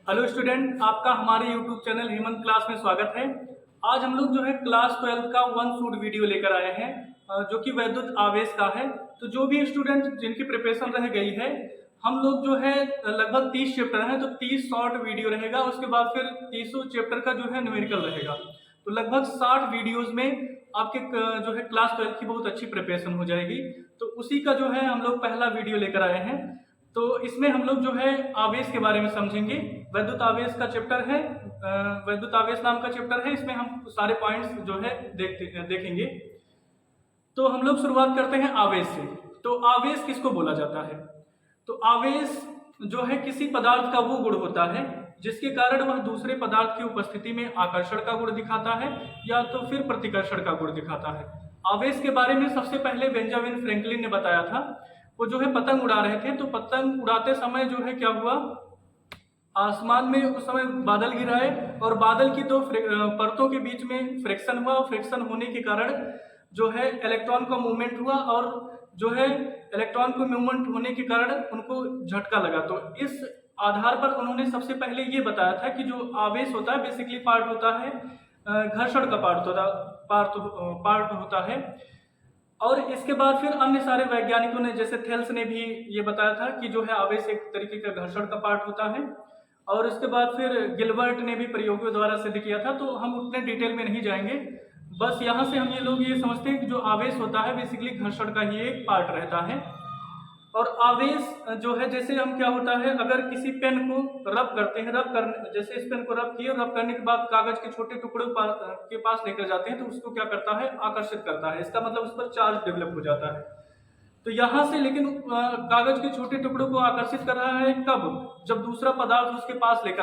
Hello student, आपका हमारे YouTube channel Hemant class में स्वागत है। आज हम लोग जो है क्लास 12 का वन शॉट वीडियो लेकर आए हैं जो कि वैद्युत आवेश का है। तो जो भी स्टूडेंट जिनकी प्रिपरेशन रह गई है, हम लोग जो है लगभग 30 चैप्टर हैं, तो 30 शॉर्ट वीडियो रहेगा। उसके बाद फिर 30 चैप्टर का जो है न्यूमेरिकल रहेगा। तो लगभग 60 वीडियोज में आपके जो है क्लास 12 की बहुत अच्छी प्रिपरेशन हो जाएगी। तो उसी का जो है हम लोग पहला वीडियो लेकर आए हैं। तो इसमें हम लोग जो है आवेश के बारे में समझेंगे। वैद्युत आवेश का चैप्टर है, वैद्युत आवेश नाम का चैप्टर है। इसमें हम सारे पॉइंट्स जो है देखेंगे। तो हम लोग शुरुआत करते हैं आवेश से। तो आवेश किसको बोला जाता है? तो आवेश जो है किसी पदार्थ का वो गुण होता है जिसके कारण वह दूसरे पदार्थ की उपस्थिति में आकर्षण का गुण दिखाता है या तो फिर प्रतिकर्षण का गुण दिखाता है। आवेश के बारे में सबसे पहले बेंजामिन फ्रैंकलिन ने बताया था। वो जो है पतंग उड़ा रहे थे, तो पतंग उड़ाते समय जो है क्या हुआ, आसमान में उस समय बादल गिराए और बादल की दो परतों के बीच में फ्रिक्शन हुआ। फ्रिक्शन होने के कारण जो है इलेक्ट्रॉन का मूवमेंट हुआ और जो है इलेक्ट्रॉन को मूवमेंट होने के कारण उनको झटका लगा। तो इस आधार पर उन्होंने सबसे पहले ये बताया था कि जो आवेश होता है बेसिकली पार्ट होता है घर्षण का पार्ट होता है। और इसके बाद फिर अन्य सारे वैज्ञानिकों ने, जैसे थेल्स ने भी ये बताया था कि जो है आवेश एक तरीके का घर्षण का पार्ट होता है। और इसके बाद फिर गिलबर्ट ने भी प्रयोगों द्वारा सिद्ध किया था। तो हम उतने डिटेल में नहीं जाएंगे, बस यहाँ से हम ये लोग ये समझते हैं कि जो आवेश होता है बेसिकली घर्षण का ही एक पार्ट रहता है। और आवेश जो है, जैसे हम क्या होता है, अगर किसी पेन को रब करते हैं, जैसे इस पेन को रब किए, रब करने के बाद कागज के छोटे टुकड़े के पास लेकर जाते हैं, तो उसको क्या करता है, आकर्षित करता है। इसका मतलब उस पर चार्ज डेवलप हो जाता है। तो यहाँ से लेकिन कागज के छोटे टुकड़ों को आकर्षित कर रहा है कब, जब दूसरा पदार्थ उसके पास लेकर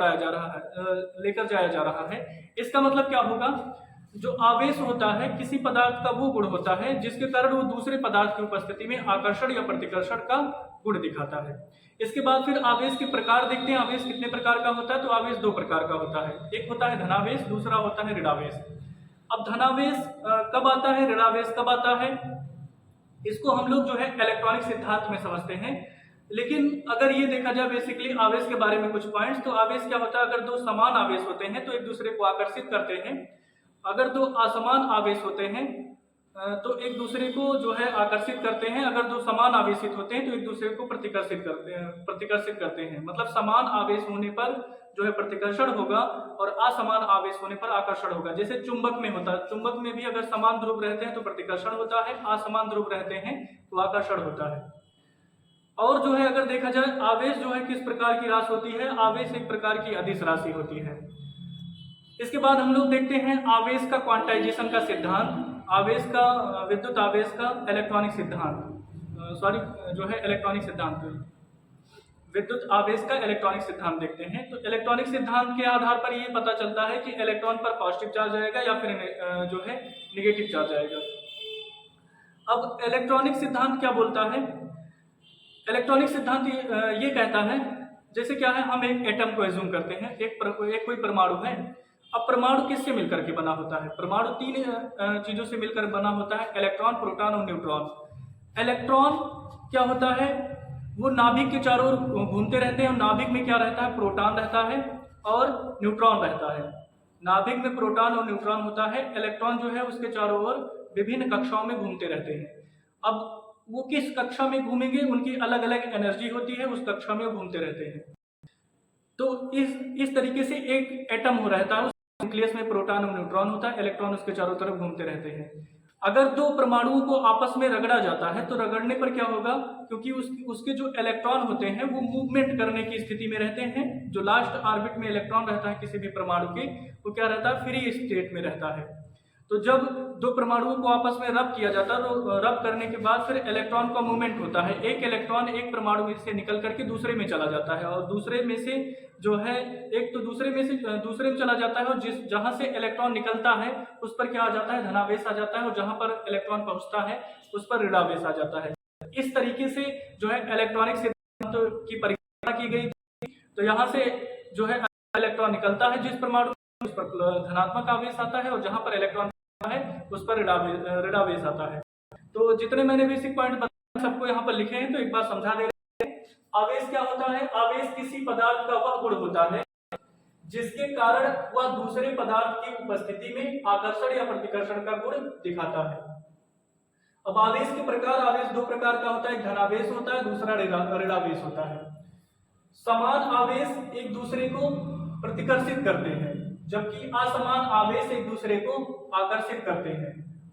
जाया जा रहा है। इसका मतलब क्या होगा, जो आवेश होता है किसी पदार्थ का वो गुण होता है जिसके कारण वो दूसरे पदार्थ की उपस्थिति में आकर्षण या प्रतिकर्षण का गुण दिखाता है। इसके बाद फिर आवेश के प्रकार देखते हैं। आवेश कितने प्रकार का होता है? तो आवेश दो प्रकार का होता है, एक होता है धनावेश, दूसरा होता है ऋणावेश। अब धनावेश कब आता है, ऋणावेश कब आता है, इसको हम लोग जो है इलेक्ट्रॉनिक सिद्धांत में समझते हैं। लेकिन अगर ये देखा जाए बेसिकली आवेश के बारे में कुछ पॉइंट्स, तो आवेश क्या होता है, अगर दो समान आवेश होते हैं तो एक दूसरे को आकर्षित करते हैं। अगर दो असमान आवेश होते हैं तो एक दूसरे को जो है आकर्षित करते हैं। अगर दो समान आवेशित होते हैं तो एक दूसरे को प्रतिकर्षित करते हैं। मतलब समान आवेश होने पर जो है प्रतिकर्षण होगा और असमान आवेश होने पर आकर्षण होगा। जैसे चुंबक में होता है, चुंबक में भी अगर समान ध्रुव रहते हैं तो प्रतिकर्षण होता है, असमान ध्रुव रहते हैं तो आकर्षण होता है। और जो है अगर देखा जाए आवेश जो है किस प्रकार की राशि होती है, आवेश एक प्रकार की अदिश राशि होती है। इसके बाद हम लोग देखते हैं आवेश का क्वांटाइजेशन का सिद्धांत, आवेश का विद्युत आवेश का इलेक्ट्रॉनिक सिद्धांत, जो है इलेक्ट्रॉनिक सिद्धांत, विद्युत आवेश का इलेक्ट्रॉनिक सिद्धांत देखते हैं। तो इलेक्ट्रॉनिक सिद्धांत के आधार पर ये पता चलता है कि इलेक्ट्रॉन पर पॉजिटिव चार्ज आएगा या फिर जो है निगेटिव चार्ज आएगा। अब इलेक्ट्रॉनिक सिद्धांत क्या बोलता है? इलेक्ट्रॉनिक सिद्धांत ये कहता है, जैसे क्या है, हम एक एटम को एज्यूम करते हैं, एक कोई परमाणु है। अब परमाणु किससे मिलकर के बना होता है? परमाणु तीन चीजों से मिलकर बना होता है, इलेक्ट्रॉन, प्रोटॉन और न्यूट्रॉन। इलेक्ट्रॉन क्या होता है, वो नाभिक के चारों ओर घूमते रहते हैं और नाभिक में क्या रहता है, प्रोटॉन रहता है और न्यूट्रॉन रहता है। नाभिक में प्रोटॉन और न्यूट्रॉन होता है। इलेक्ट्रॉन जो है उसके चारों ओर विभिन्न कक्षाओं में घूमते रहते हैं। अब वो किस कक्षा में घूमेंगे, उनकी अलग अलग एनर्जी होती है, उस कक्षा में वो घूमते रहते हैं। तो इस तरीके से एक एटम हो रहता है, न्यूक्लियस में प्रोटॉन और न्यूट्रॉन होता है, इलेक्ट्रॉन उसके चारों तरफ घूमते रहते हैं। अगर दो परमाणुओं को आपस में रगड़ा जाता है तो रगड़ने पर क्या होगा, क्योंकि उसके जो इलेक्ट्रॉन होते हैं वो मूवमेंट करने की स्थिति में रहते हैं। जो लास्ट ऑर्बिट में इलेक्ट्रॉन रहता है किसी भी परमाणु के, वो क्या रहता है, फ्री स्टेट में रहता है। तो जब दो परमाणुओं को आपस में रब किया जाता है तो रब करने के बाद फिर इलेक्ट्रॉन का मूवमेंट होता है। एक इलेक्ट्रॉन एक परमाणु में से निकल करके दूसरे में चला जाता है और दूसरे में से जो है एक तो दूसरे में चला जाता है, और जहां से इलेक्ट्रॉन निकलता है उस पर क्या आ जाता है, धनावेश आ जाता है, और जहां पर इलेक्ट्रॉन पहुंचता है उस पर ऋणावेश आ जाता है। इस तरीके से जो है इलेक्ट्रॉनिक सिद्धांत की परिभाषा की गई। तो यहाँ से जो है इलेक्ट्रॉन निकलता है जिस परमाणु, उस पर धनात्मक आवेश आता है, और जहां पर इलेक्ट्रॉन है उस पर ऋणावेश आता है। तो जितने मैंने बेसिक पॉइंट बताए सबको यहाँ पर लिखे हैं, तो एक बार समझा दे रहे हैं। आवेश क्या होता है? आवेश किसी पदार्थ का वह गुण होता है जिसके कारण वह दूसरे पदार्थ की उपस्थिति में आकर्षण या प्रतिकर्षण का गुण दिखाता है। अब आवेश के प्रकार, आवेश दो प्रकार का होता है, एक धनावेश होता है, दूसरा ऋणावेश होता है। समान आवेश एक दूसरे को प्रतिकर्षित करते हैं, जबकि असमान आवेश एक दूसरे को आकर्षित करते हैं।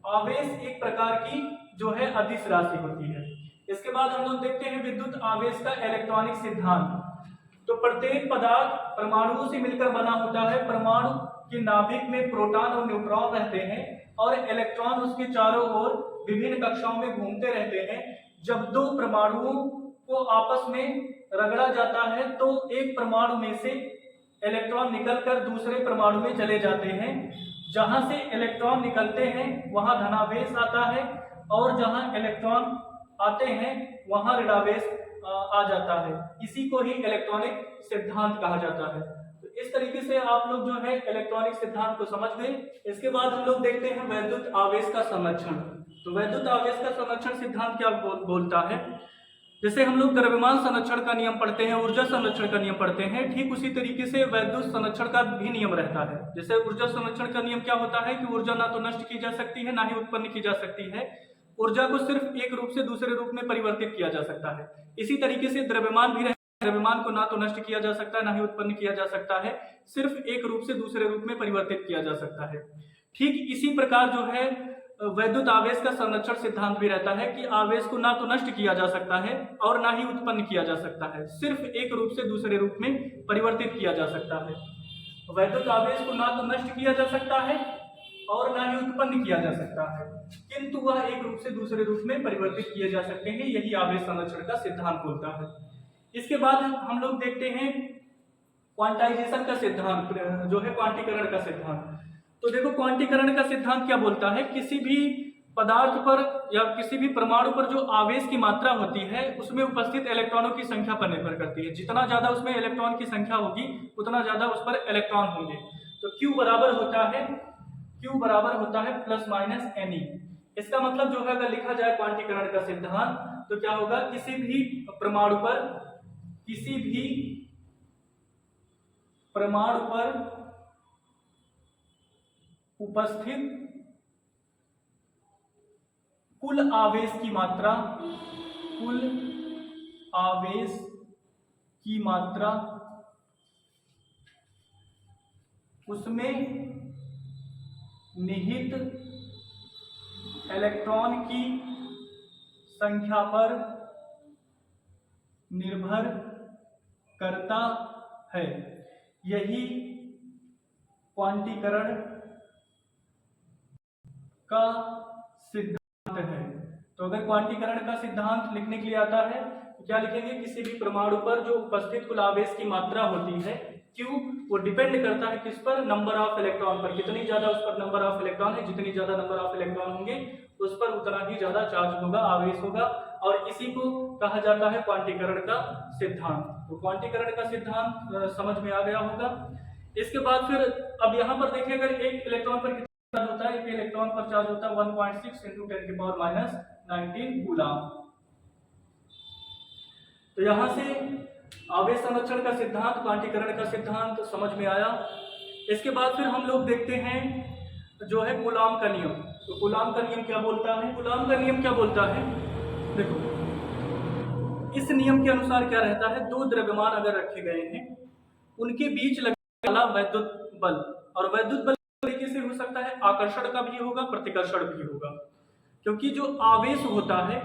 आवेश एक प्रकार की जो है अदिश राशि होती है। इसके बाद हम लोग देखते हैं विद्युत आवेश का इलेक्ट्रॉनिक सिद्धांत। तो प्रत्येक पदार्थ परमाणुओं से मिलकर बना होता है। परमाणु के नाभिक में प्रोटॉन और न्यूट्रॉन रहते हैं और इलेक्ट्रॉन उसके चारों ओर विभिन्न कक्षाओं में घूमते रहते हैं। जब दो परमाणुओं को आपस में रगड़ा जाता है तो एक परमाणु में से इलेक्ट्रॉन निकलकर दूसरे परमाणु में चले जाते हैं। जहां से इलेक्ट्रॉन निकलते हैं वहां धनावेश आता है और जहां इलेक्ट्रॉन आते हैं वहां ऋणावेश आ जाता है। इसी को ही इलेक्ट्रॉनिक सिद्धांत कहा जाता है। तो इस तरीके से आप लोग जो है इलेक्ट्रॉनिक सिद्धांत को समझ गए। इसके बाद हम लोग देखते हैं वैद्युत आवेश का संरक्षण। तो वैद्युत आवेश का संरक्षण सिद्धांत क्या बोलता है? जैसे हम लोग द्रव्यमान संरक्षण का नियम पढ़ते हैं, ऊर्जा संरक्षण का नियम पढ़ते हैं, ठीक उसी तरीके से वैद्युत संरक्षण का भी नियम रहता है। जैसे ऊर्जा संरक्षण का नियम क्या होता है कि ऊर्जा ना तो नष्ट की जा सकती है ना ही उत्पन्न की जा सकती है। ऊर्जा को सिर्फ एक रूप से दूसरे रूप में परिवर्तित किया जा सकता है। इसी तरीके से द्रव्यमान भी द्रव्यमान को ना तो नष्ट किया जा सकता है ना ही उत्पन्न किया जा सकता है, सिर्फ एक रूप से दूसरे रूप में परिवर्तित किया जा सकता है। ठीक इसी प्रकार जो है वैद्युत आवेश का संरक्षण सिद्धांत भी रहता है कि आवेश को ना तो नष्ट किया जा सकता है और ना ही उत्पन्न किया जा सकता है, सिर्फ एक रूप से दूसरे रूप में परिवर्तित किया जा सकता है। वैद्युत आवेश को ना तो नष्ट किया जा सकता है और ना ही उत्पन्न किया जा सकता है, किंतु वह एक रूप से दूसरे रूप में परिवर्तित किए जा सकते हैं। यही आवेश संरक्षण का सिद्धांत बोलता है। इसके बाद हम लोग देखते हैं क्वांटाइजेशन का सिद्धांत, जो है क्वांटीकरण का सिद्धांत। तो देखो क्वांटीकरण का सिद्धांत क्या बोलता है? किसी भी पदार्थ पर या किसी भी परमाणु पर जो आवेश की मात्रा होती है उसमें उपस्थित इलेक्ट्रॉनों की संख्या पर निर्भर करती है। जितना ज्यादा उसमें इलेक्ट्रॉन की संख्या होगी उतना ज्यादा उस पर इलेक्ट्रॉन होंगे। तो Q बराबर होता है प्लस माइनस Ne। इसका मतलब जो है अगर लिखा जाए क्वांटीकरण का सिद्धांत तो क्या होगा? किसी भी परमाणु पर उपस्थित कुल आवेश की मात्रा उसमें निहित इलेक्ट्रॉन की संख्या पर निर्भर करता है। यही क्वांटीकरण का सिद्धांत है। तो अगर क्वांटीकरण का सिद्धांत लिखने के लिए आता है तो क्या लिखेंगे? किसी भी परमाणु पर जो उपस्थित कुल आवेश की मात्रा होती है Q, वो डिपेंड करता है किस पर? नंबर ऑफ इलेक्ट्रॉन पर। कितनी ज्यादा उस पर नंबर ऑफ इलेक्ट्रॉन है, जितनी ज्यादा नंबर ऑफ इलेक्ट्रॉन होंगे उस पर उतना ही ज्यादा चार्ज होगा, आवेश होगा, और इसी को कहा जाता है क्वांटीकरण का सिद्धांत। तो क्वांटीकरण का सिद्धांत समझ में आ गया होगा। इसके बाद फिर अब यहाँ पर देखिए, अगर एक इलेक्ट्रॉन पर कितना चार्ज होता है? एक इलेक्ट्रॉन पर चार्ज होता है 1.6 × 10⁻⁻19 कूलम। तो यहाँ से आवेश संरक्षण का सिद्धांत, क्वांटीकरण का सिद्धांत समझ में आया। इसके बाद फिर हम लोग देखते हैं जो है कूलॉम का नियम। तो कूलॉम का नियम क्या बोलता है? कूलॉम का नियम क्या बोलता है? देखो, इस नियम के अनुसार क्या रहता है? दो द्रव्यमान अगर रखे गए हैं उनके बीच लगने वाला वैद्युत बल, और वैद्युत बल तरीके से हो सकता है आकर्षण का भी होगा, प्रतिकर्षण भी होगा। क्योंकि जो आवेश होता है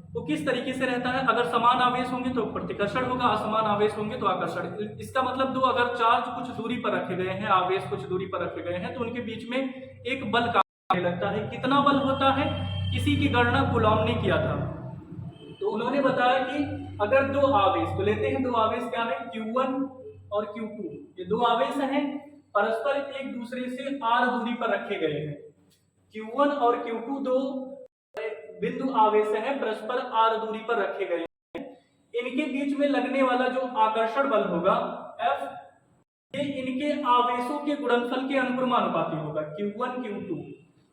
वो किस तरीके से रहता है? अगर समान आवेश होंगे तो प्रतिकर्षण होगा, असमान आवेश होंगे तो आकर्षण। इसका मतलब दो अगर चार्ज कुछ दूरी पर रखे गए हैं, आवेश कुछ दूरी पर रखे गए हैं, तो उनके बीच में एक बल काम करने लगता है। कितना बल होता है इसी की गणना कूलॉम ने किया था। तो उन्होंने बताया कि अगर दो आवेश को लेते हैं, दो आवेश क्या है? Q1 और Q2। ये दो आवेश हैं, परस्पर एक दूसरे से r दूरी पर रखे गए हैं। Q1 और Q2 दो बिंदु आवेश है, परस्पर r दूरी पर रखे गए हैं। इनके बीच में लगने वाला जो आकर्षण बल होगा F, ये इनके आवेशों के गुणनफल के अनुक्रमानुपाती होगा। Q1 Q2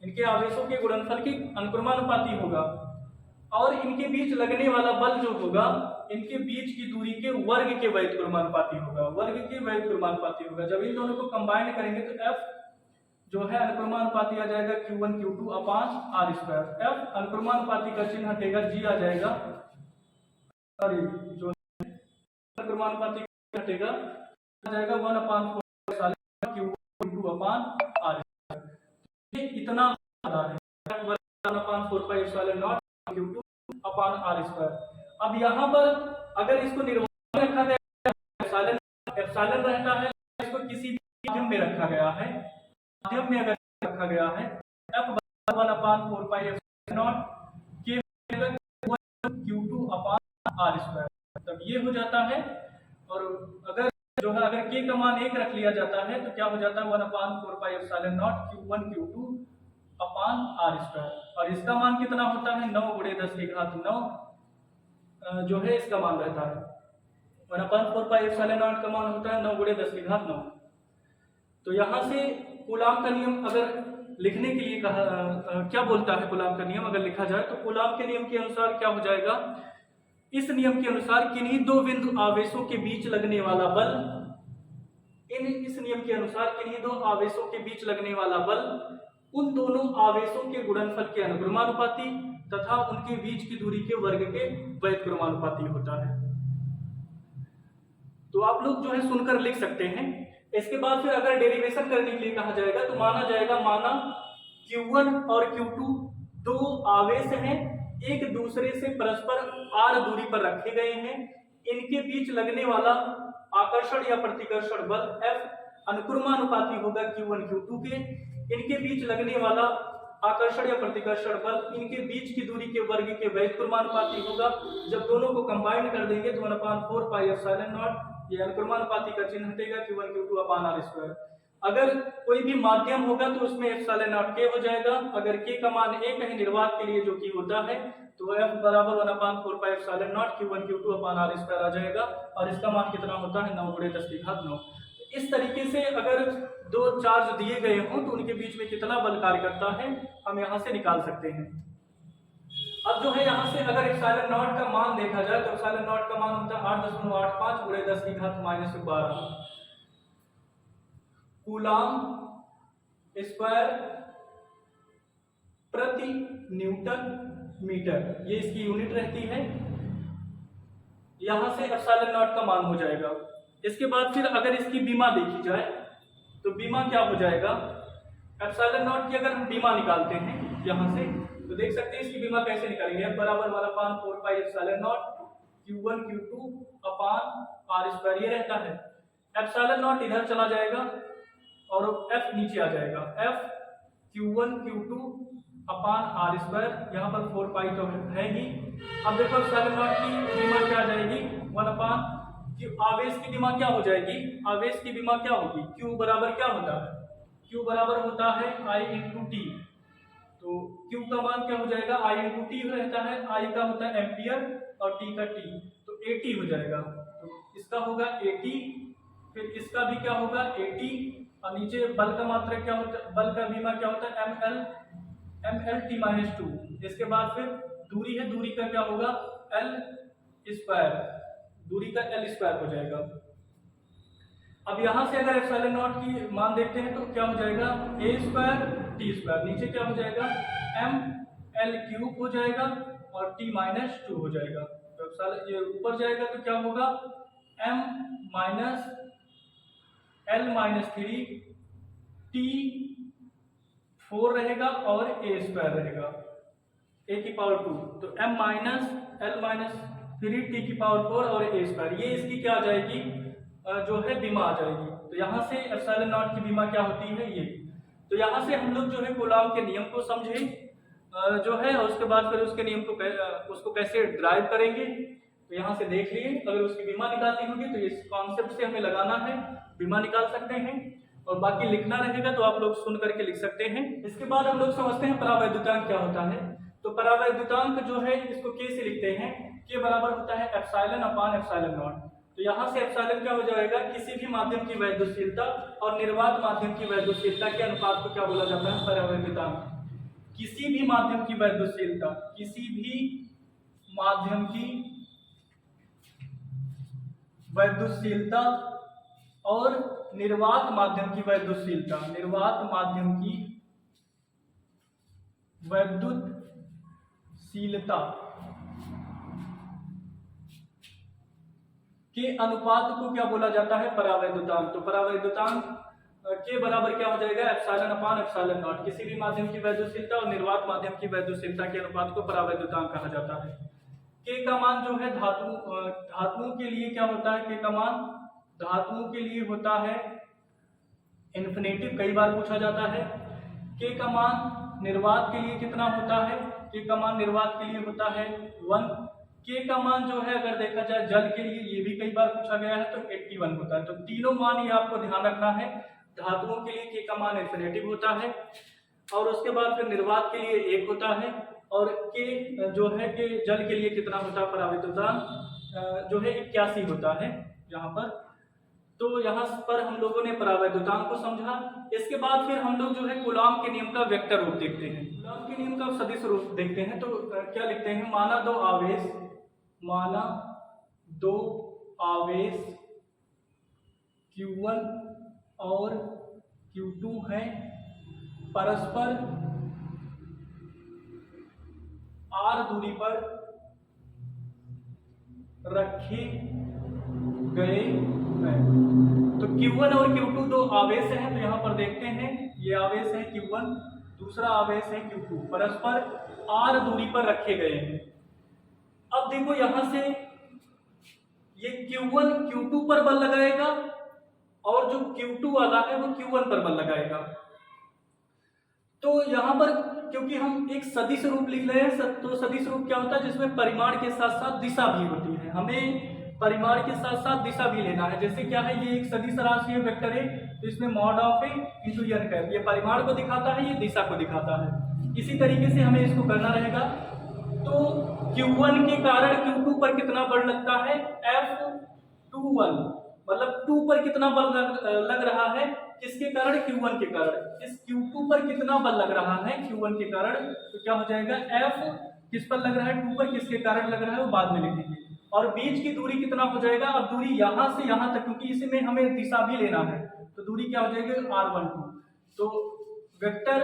इनके आवेशों के गुणनफल के अनुक्रमानुपाती होगा, और इनके बीच लगने वाला बल जो होगा इनके बीच की दूरी के वर्ग के व्युत्क्रमानुपाती होगा। वर्ग के वैध क्रमानुपाती होगा। जब इन दोनों को कंबाइन करेंगे तो F जो है अनुक्रमानुपाती आ जाएगा Q1 Q2 upon R square. F अनुक्रमानुपाती का चिन्ह हटेगा, G आ जाएगा, सॉरी जो अनुक्रमानुपाती हटेगा आ जाएगा 1/4 Q1 Q2 upon R square. ये इतना आता है 1/4 pi epsilon not Q2 upon R square. अब यहाँ पर अगर इसको निर्वात में रखा गया है, एप्सिलॉन रहता है, इसको किसी भी माध्यम में रखा गया है, माध्यम में अगर रखा गया है F 1/4 pi epsilon not Q2 upon R square, तब ये हो जाता है। और अगर जो है अगर K का मान 1 रख लिया जाता है तो क्या हो जाता है 1/4 pi epsilon not Q1 Q2 upon R square. और इसका मान कितना होता है 9 × 10⁹ जो है इसका मान रहता है 1/4 पाई एप्सिलॉन नॉट का मान होता है 9 × 10⁹ तो यहाँ से कूलाम का नियम अगर लिखने के लिए कहा क्या बोलता है कूलाम का नियम अगर लिखा जाए तो कूलाम के नियम के अनुसार क्या हो जाएगा, इस नियम के अनुसार किन्हीं दो बिंदु आवेशों के बीच लगने वाला बल, इस नियम के अनुसार किन्हीं दो आवेशों के बीच लगने वाला बल उन दोनों आवेशों के गुणनफल के अनुक्रमानुपाती तथा उनके बीच की दूरी के वर्ग के वैध क्रमानुपाती होता है। तो आप लोग जो है सुनकर लिख सकते हैं। इसके बाद फिर अगर डेरिवेशन करने के लिए कहा जाएगा तो माना जाएगा, माना Q1 और Q2 दो आवेश हैं, एक दूसरे से परस्पर r दूरी पर रखे गए हैं, इनके बीच लगने वाला आकर्षण या प्रतिकर्षण बल F अनुक्रमानुपाती होगा Q1 Q2 के, इनके बीच लगने वाला आकर्षण या प्रतिकर्षण बल इनके बीच की दूरी के वर्ग के वैध क्रमानुपाती होगा। जब दोनों को कंबाइन कर देंगे तो 1/4 पाई एप्सिलॉन नॉट ये अनुक्रमानुपाती का चिन्ह हटेगा Q1 Q2 upon R square. अगर कोई भी माध्यम होगा तो उसमें एप्सिलॉन नॉट K हो जाएगा, अगर K का मान 1 है निर्वात के लिए जो कि होता है तो F बराबर 1/4 pi epsilon not Q1 Q2 upon R square आ जाएगा और इसका मान कितना होता है 9 × 10⁹। इस तरीके से अगर दो चार्ज दिए गए हों तो उनके बीच में कितना बल कार्य करता है हम यहाँ से निकाल सकते हैं। अब जो है यहाँ से अगर एप्सिलॉन नॉट का मान देखा जाए तो एप्सिलॉन नॉट का मान होता है 8.85 × 10⁻⁻12 कूलाम स्क्वायर प्रति न्यूटन मीटर, ये इसकी यूनिट रहती है। यहां से एप्सिलॉन नॉट का मान हो जाएगा। इसके बाद फिर अगर इसकी बीमा देखी जाए तो बीमा क्या हो जाएगा, एप्सिलॉन नॉट की अगर हम बीमा निकालते हैं यहां से तो देख सकते हैं इसकी बीमा कैसे निकालेंगे। F बराबर 1/4 pi epsilon not Q1 Q2 upon R square ये रहता है। एप्सिलॉन नॉट इधर चला जाएगा और F नीचे आ जाएगा, F Q1 Q2 upon R square, यहाँ पर 4 पाई तो है ही। अब देखो एप्सिलॉन नॉट की बीमा क्या आ जाएगी 1/, आवेश की बीमा क्या हो जाएगी, आवेश की बीमा क्या होगी, Q बराबर क्या होता है, Q बराबर होता है I × T। तो Q का मान क्या हो जाएगा I × T रहता है, I का होता है एम्पियर और T का T, तो 80 हो जाएगा। तो इसका होगा 80, फिर इसका भी क्या होगा 80 और नीचे बल का मात्रा क्या होता है, बल का बीमा क्या होता है ml/t-2। इसके बाद फिर दूरी है, दूरी का क्या होगा L स्क्वायर, दूरी का L स्क्वायर हो जाएगा। अब यहां से अगर एप्सिलॉन नॉट की मान देखते हैं तो क्या हो जाएगा a स्क्वायर t स्क्वायर, नीचे क्या हो जाएगा ml³ हो जाएगा और t-2 हो जाएगा। तो एप्सिलॉन ये ऊपर जाएगा तो क्या होगा m - l-3 t4 रहेगा और a स्क्वायर रहेगा a⁴ तो m - l-3 t⁴ और a स्क्वायर, ये इसकी क्या आ जाएगी जो है बीमा आ जाएगी। तो यहाँ से एप्सिलॉन नॉट की बीमा क्या होती है ये। तो यहाँ से हम लोग जो है कूलाम के नियम को समझे जो है, और उसके बाद फिर उसके नियम को उसको कैसे ड्राइव करेंगे तो यहाँ से देख लिए। अगर उसकी बीमा निकालनी होगी तो इस कॉन्सेप्ट से हमें लगाना है, बीमा निकाल सकते हैं और बाकी लिखना रहेगा तो आप लोग सुन करके लिख सकते हैं। इसके बाद हम लोग समझते हैं परावैद्युतांक क्या होता है। तो परावैद्युतांक जो है इसको K से लिखते हैं, K बराबर होता है एप्सिलॉन अपान एप्सिलॉन नॉट। तो यहाँ से एप्सिलॉन क्या हो जाएगा, किसी भी माध्यम की वैद्युतशीलता और निर्वात माध्यम की वैद्युतशीलता के अनुपात को क्या बोला जाता है परावैद्युतांक। किसी भी माध्यम की वैद्युतशीलता, किसी भी माध्यम की वैद्युतशीलता और निर्वात माध्यम की वैद्युतशीलता, निर्वात माध्यम की वैद्युतशीलता के अनुपात को क्या बोला जाता है? परावैद्युतांक। तो परावैद्युतांक के बराबर क्या हो जाएगा? Epsilon upon epsilon not. किसी भी माध्यम की वैद्युतशीलता और निर्वात माध्यम की वैद्युतशीलता के अनुपात को परावैद्युतांक कहा जाता है। के का मान जो है धातुओं के लिए क्या होता है? के का मान धातुओं के लिए होता है इन्फिनेटिव, कई बार पूछा जाता है। के का मान निर्वात के लिए कितना होता है? के का मान निर्वात के लिए होता है 1। के का मान जो है अगर देखा जाए जल के लिए, ये भी कई बार पूछा गया है, तो 81 होता है। तो तीनों मान ये आपको ध्यान रखना है। धातुओं के लिए के का मान इन्फिनेटिव होता है, और उसके बाद फिर निर्वात के लिए 1 होता है, और के जो है कि जल के लिए कितना होता है? परावैद्युतांक जो है 81 होता है यहाँ पर। तो यहाँ पर हम लोगों ने परावैद्युतांक को समझा। इसके बाद फिर हम लोग जो है कूलॉम के नियम का वेक्टर रूप देखते हैं। कूलॉम के नियम का सदिश रूप देखते हैं। तो क्या लिखते हैं? माना दो आवेश Q1 और Q2 हैं, परस्पर r दूरी पर रखे गए हैं। तो Q1 और Q2 दो आवेश हैं। तो यहाँ पर देखते हैं, ये आवेश है Q1, दूसरा आवेश है Q2, परस्पर r दूरी पर रखे गए हैं। अब देखो यहाँ से ये Q1 Q2 पर बल लगाएगा, और जो Q2 वाला है वो Q1 पर बल लगाएगा। तो यहाँ पर क्योंकि हम एक सदिश रूप लिख रहे हैं, तो सदिश रूप क्या होता है? जिसमें परिमाण के साथ साथ दिशा भी होती है। हमें परिमाण के साथ साथ दिशा भी लेना है। जैसे क्या है, ये एक सदिश राशि है, वेक्टर है, तो इसमें mod of A into N का, ये परिमाण को दिखाता है, ये दिशा को दिखाता है। इसी तरीके से हमें इसको करना रहेगा। तो Q1 के कारण Q2 पर कितना बल लगता है? F21, मतलब 2 पर कितना बल लग रहा है? किसके कारण? Q1 के कारण। इस Q2 पर कितना बल लग रहा है? Q1 के कारण। तो क्या हो जाएगा? F किस पर लग रहा है? 2 पर। किसके कारण लग रहा है वो बाद में लिखेंगे। और बीच की दूरी कितना हो जाएगा? अब दूरी यहाँ से यहाँ तक, क्योंकि इसमें हमें दिशा भी लेना है, तो दूरी क्या हो जाएगी? R12। तो वेक्टर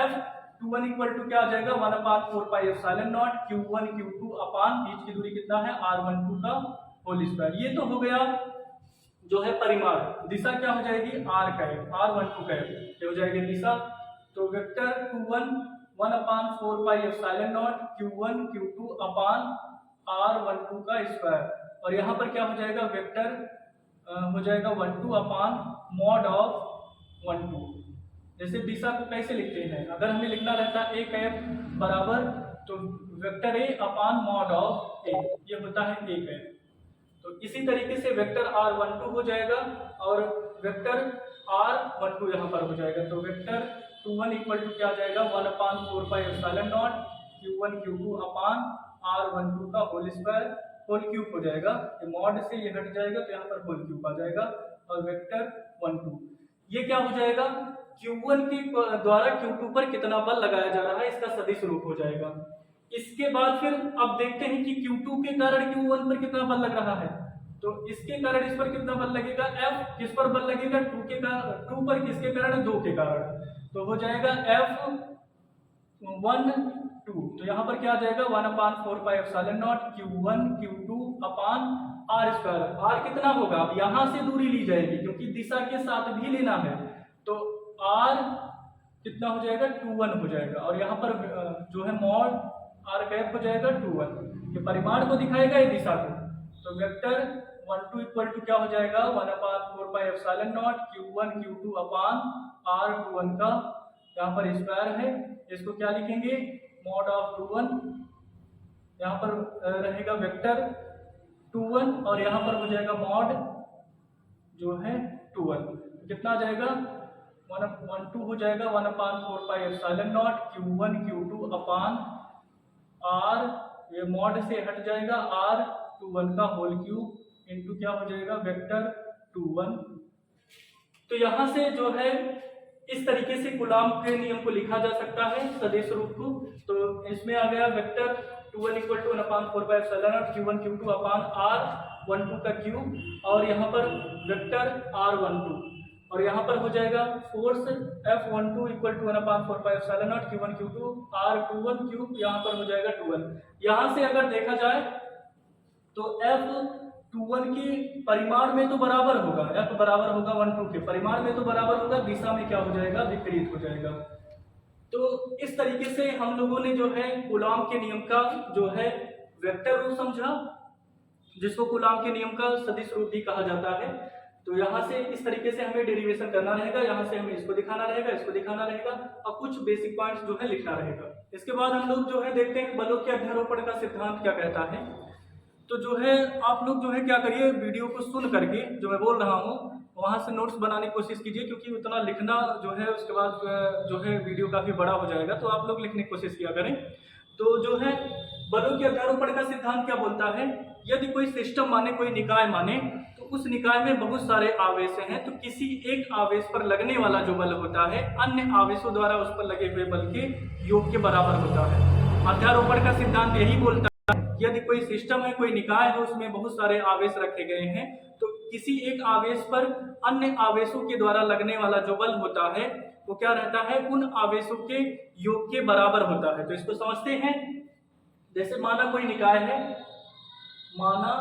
F21 इक्वल टू क्या आ जाएगा? 1/4 pi epsilon not Q1 Q2 अपान बीच की दूरी कितना है? R12 का होल स्क्वायर। ये तो हो गया जो है परिमाण। दिशा क्या हो जाएगी? R कैप, R12 कैप ये हो जाएगी दिशा। तो vector 21 1/4 pi epsilon not Q1 Q2 upon R12 का स्क्वायर, और यहाँ पर क्या हो जाएगा? वेक्टर हो जाएगा 12 अपान मॉड ऑफ 12। जैसे दिशा को कैसे लिखते हैं? अगर हमें लिखना रहता है ए कैप बराबर, तो vector A upon mod of A, ये होता है ए कैप। तो इसी तरीके से वेक्टर R12 हो जाएगा, और वेक्टर R12 यहाँ पर हो जाएगा। तो वेक्टर 21 इक्वल टू क्या आ जाएगा? 1/4 pi epsilon not Q1 Q2 upon R12 का होल स्क्वायर, होल क्यूब हो जाएगा। ये मॉड से ये हट जाएगा, तो यहाँ पर होल क्यूब आ जाएगा। और वेक्टर 12 ये क्या हो जाएगा? Q1 के द्वारा Q2 पर कितना बल लगाया जा रहा है, इसका सदिश रूप हो जाएगा। इसके बाद फिर अब देखते हैं कि Q2 के कारण Q1 पर कितना बल लग रहा है। तो इसके कारण इस पर कितना बल लगेगा? F किस पर बल लगेगा? 2 के कारण, 2 पर किसके कारण? 2 के कारण। तो हो जाएगा F1 2। तो यहाँ पर क्या आ जाएगा? 1/4 pi epsilon not Q1 Q2 upon R square. R कितना होगा? अब यहाँ से दूरी ली जाएगी, क्योंकि दिशा के साथ भी लेना है। तो R कितना हो जाएगा? 21 हो जाएगा, और यहाँ पर जो है मॉड R कैप हो जाएगा 21। ये परिमाण को दिखाएगा, ये दिशा को। तो वेक्टर 12 इक्वल टू क्या हो जाएगा? 1/4 pi epsilon not Q1 Q2 upon R21 का यहाँ पर स्क्वायर है। इसको क्या लिखेंगे? Mod of 21। यहाँ पर रहेगा वेक्टर 21, और यहाँ पर हो जाएगा मॉड जो है 21। कितना आ जाएगा? 1/2 हो जाएगा 1/4 pi epsilon not Q1 Q2 upon R, ये मॉड से हट जाएगा, R21 का होल क्यूब इंटू क्या हो जाएगा? वेक्टर 21। तो यहाँ से जो है इस तरीके से कूलॉम के नियम को लिखा जा सकता है, सदिश रूप को। तो इसमें आ गया vector 21 equal to 1/4 pi epsilon not Q1 Q2 upon R R12 का क्यूब, और यहाँ पर वेक्टर R12, और यहाँ पर हो जाएगा force F12 equal to 1/4πε0 Q1 Q2 R21 cube, यहाँ पर हो जाएगा 21। यहाँ से अगर देखा जाए तो F21 के परिमाण में तो बराबर होगा, F बराबर होगा 12 के परिमाण में तो बराबर होगा, दिशा में क्या हो जाएगा, विपरीत हो जाएगा। तो इस तरीके से हम लोगों ने जो है कूलॉम के नियम का जो है वेक्टर रूप समझा, जिसको कूलॉम के नियम का सदिश रूप भी कहा जाता है। तो यहाँ से इस तरीके से हमें डेरिवेशन करना रहेगा, यहाँ से हमें इसको दिखाना रहेगा, इसको दिखाना रहेगा, और कुछ बेसिक पॉइंट्स जो है लिखना रहेगा। इसके बाद हम लोग जो है देखते हैं बलों के अध्यारोपण का सिद्धांत क्या कहता है। तो जो है आप लोग जो है क्या करिए, वीडियो को सुन करके जो मैं बोल रहा हूँ वहाँ से नोट्स बनाने की कोशिश कीजिए, क्योंकि उतना लिखना जो है उसके बाद जो है वीडियो काफ़ी बड़ा हो जाएगा, तो आप लोग लिखने की कोशिश किया करें। तो जो है बलों के अध्यारोपण का सिद्धांत क्या बोलता है, यदि कोई सिस्टम माने, कोई निकाय माने, तो उस निकाय में बहुत सारे आवेश हैं, तो किसी एक आवेश पर लगने वाला जो बल होता है अन्य आवेशों द्वारा उस पर लगे हुए बल के योग के बराबर होता है। अध्यारोपण का सिद्धांत यही बोलता है, यदि कोई सिस्टम है, कोई निकाय है, उसमें बहुत सारे आवेश रखे गए हैं, तो किसी एक आवेश पर अन्य आवेशों के द्वारा लगने वाला जो बल होता है वो क्या रहता है, उन आवेशों के योग के बराबर होता है। तो इसको समझते हैं। जैसे माना कोई निकाय है, माना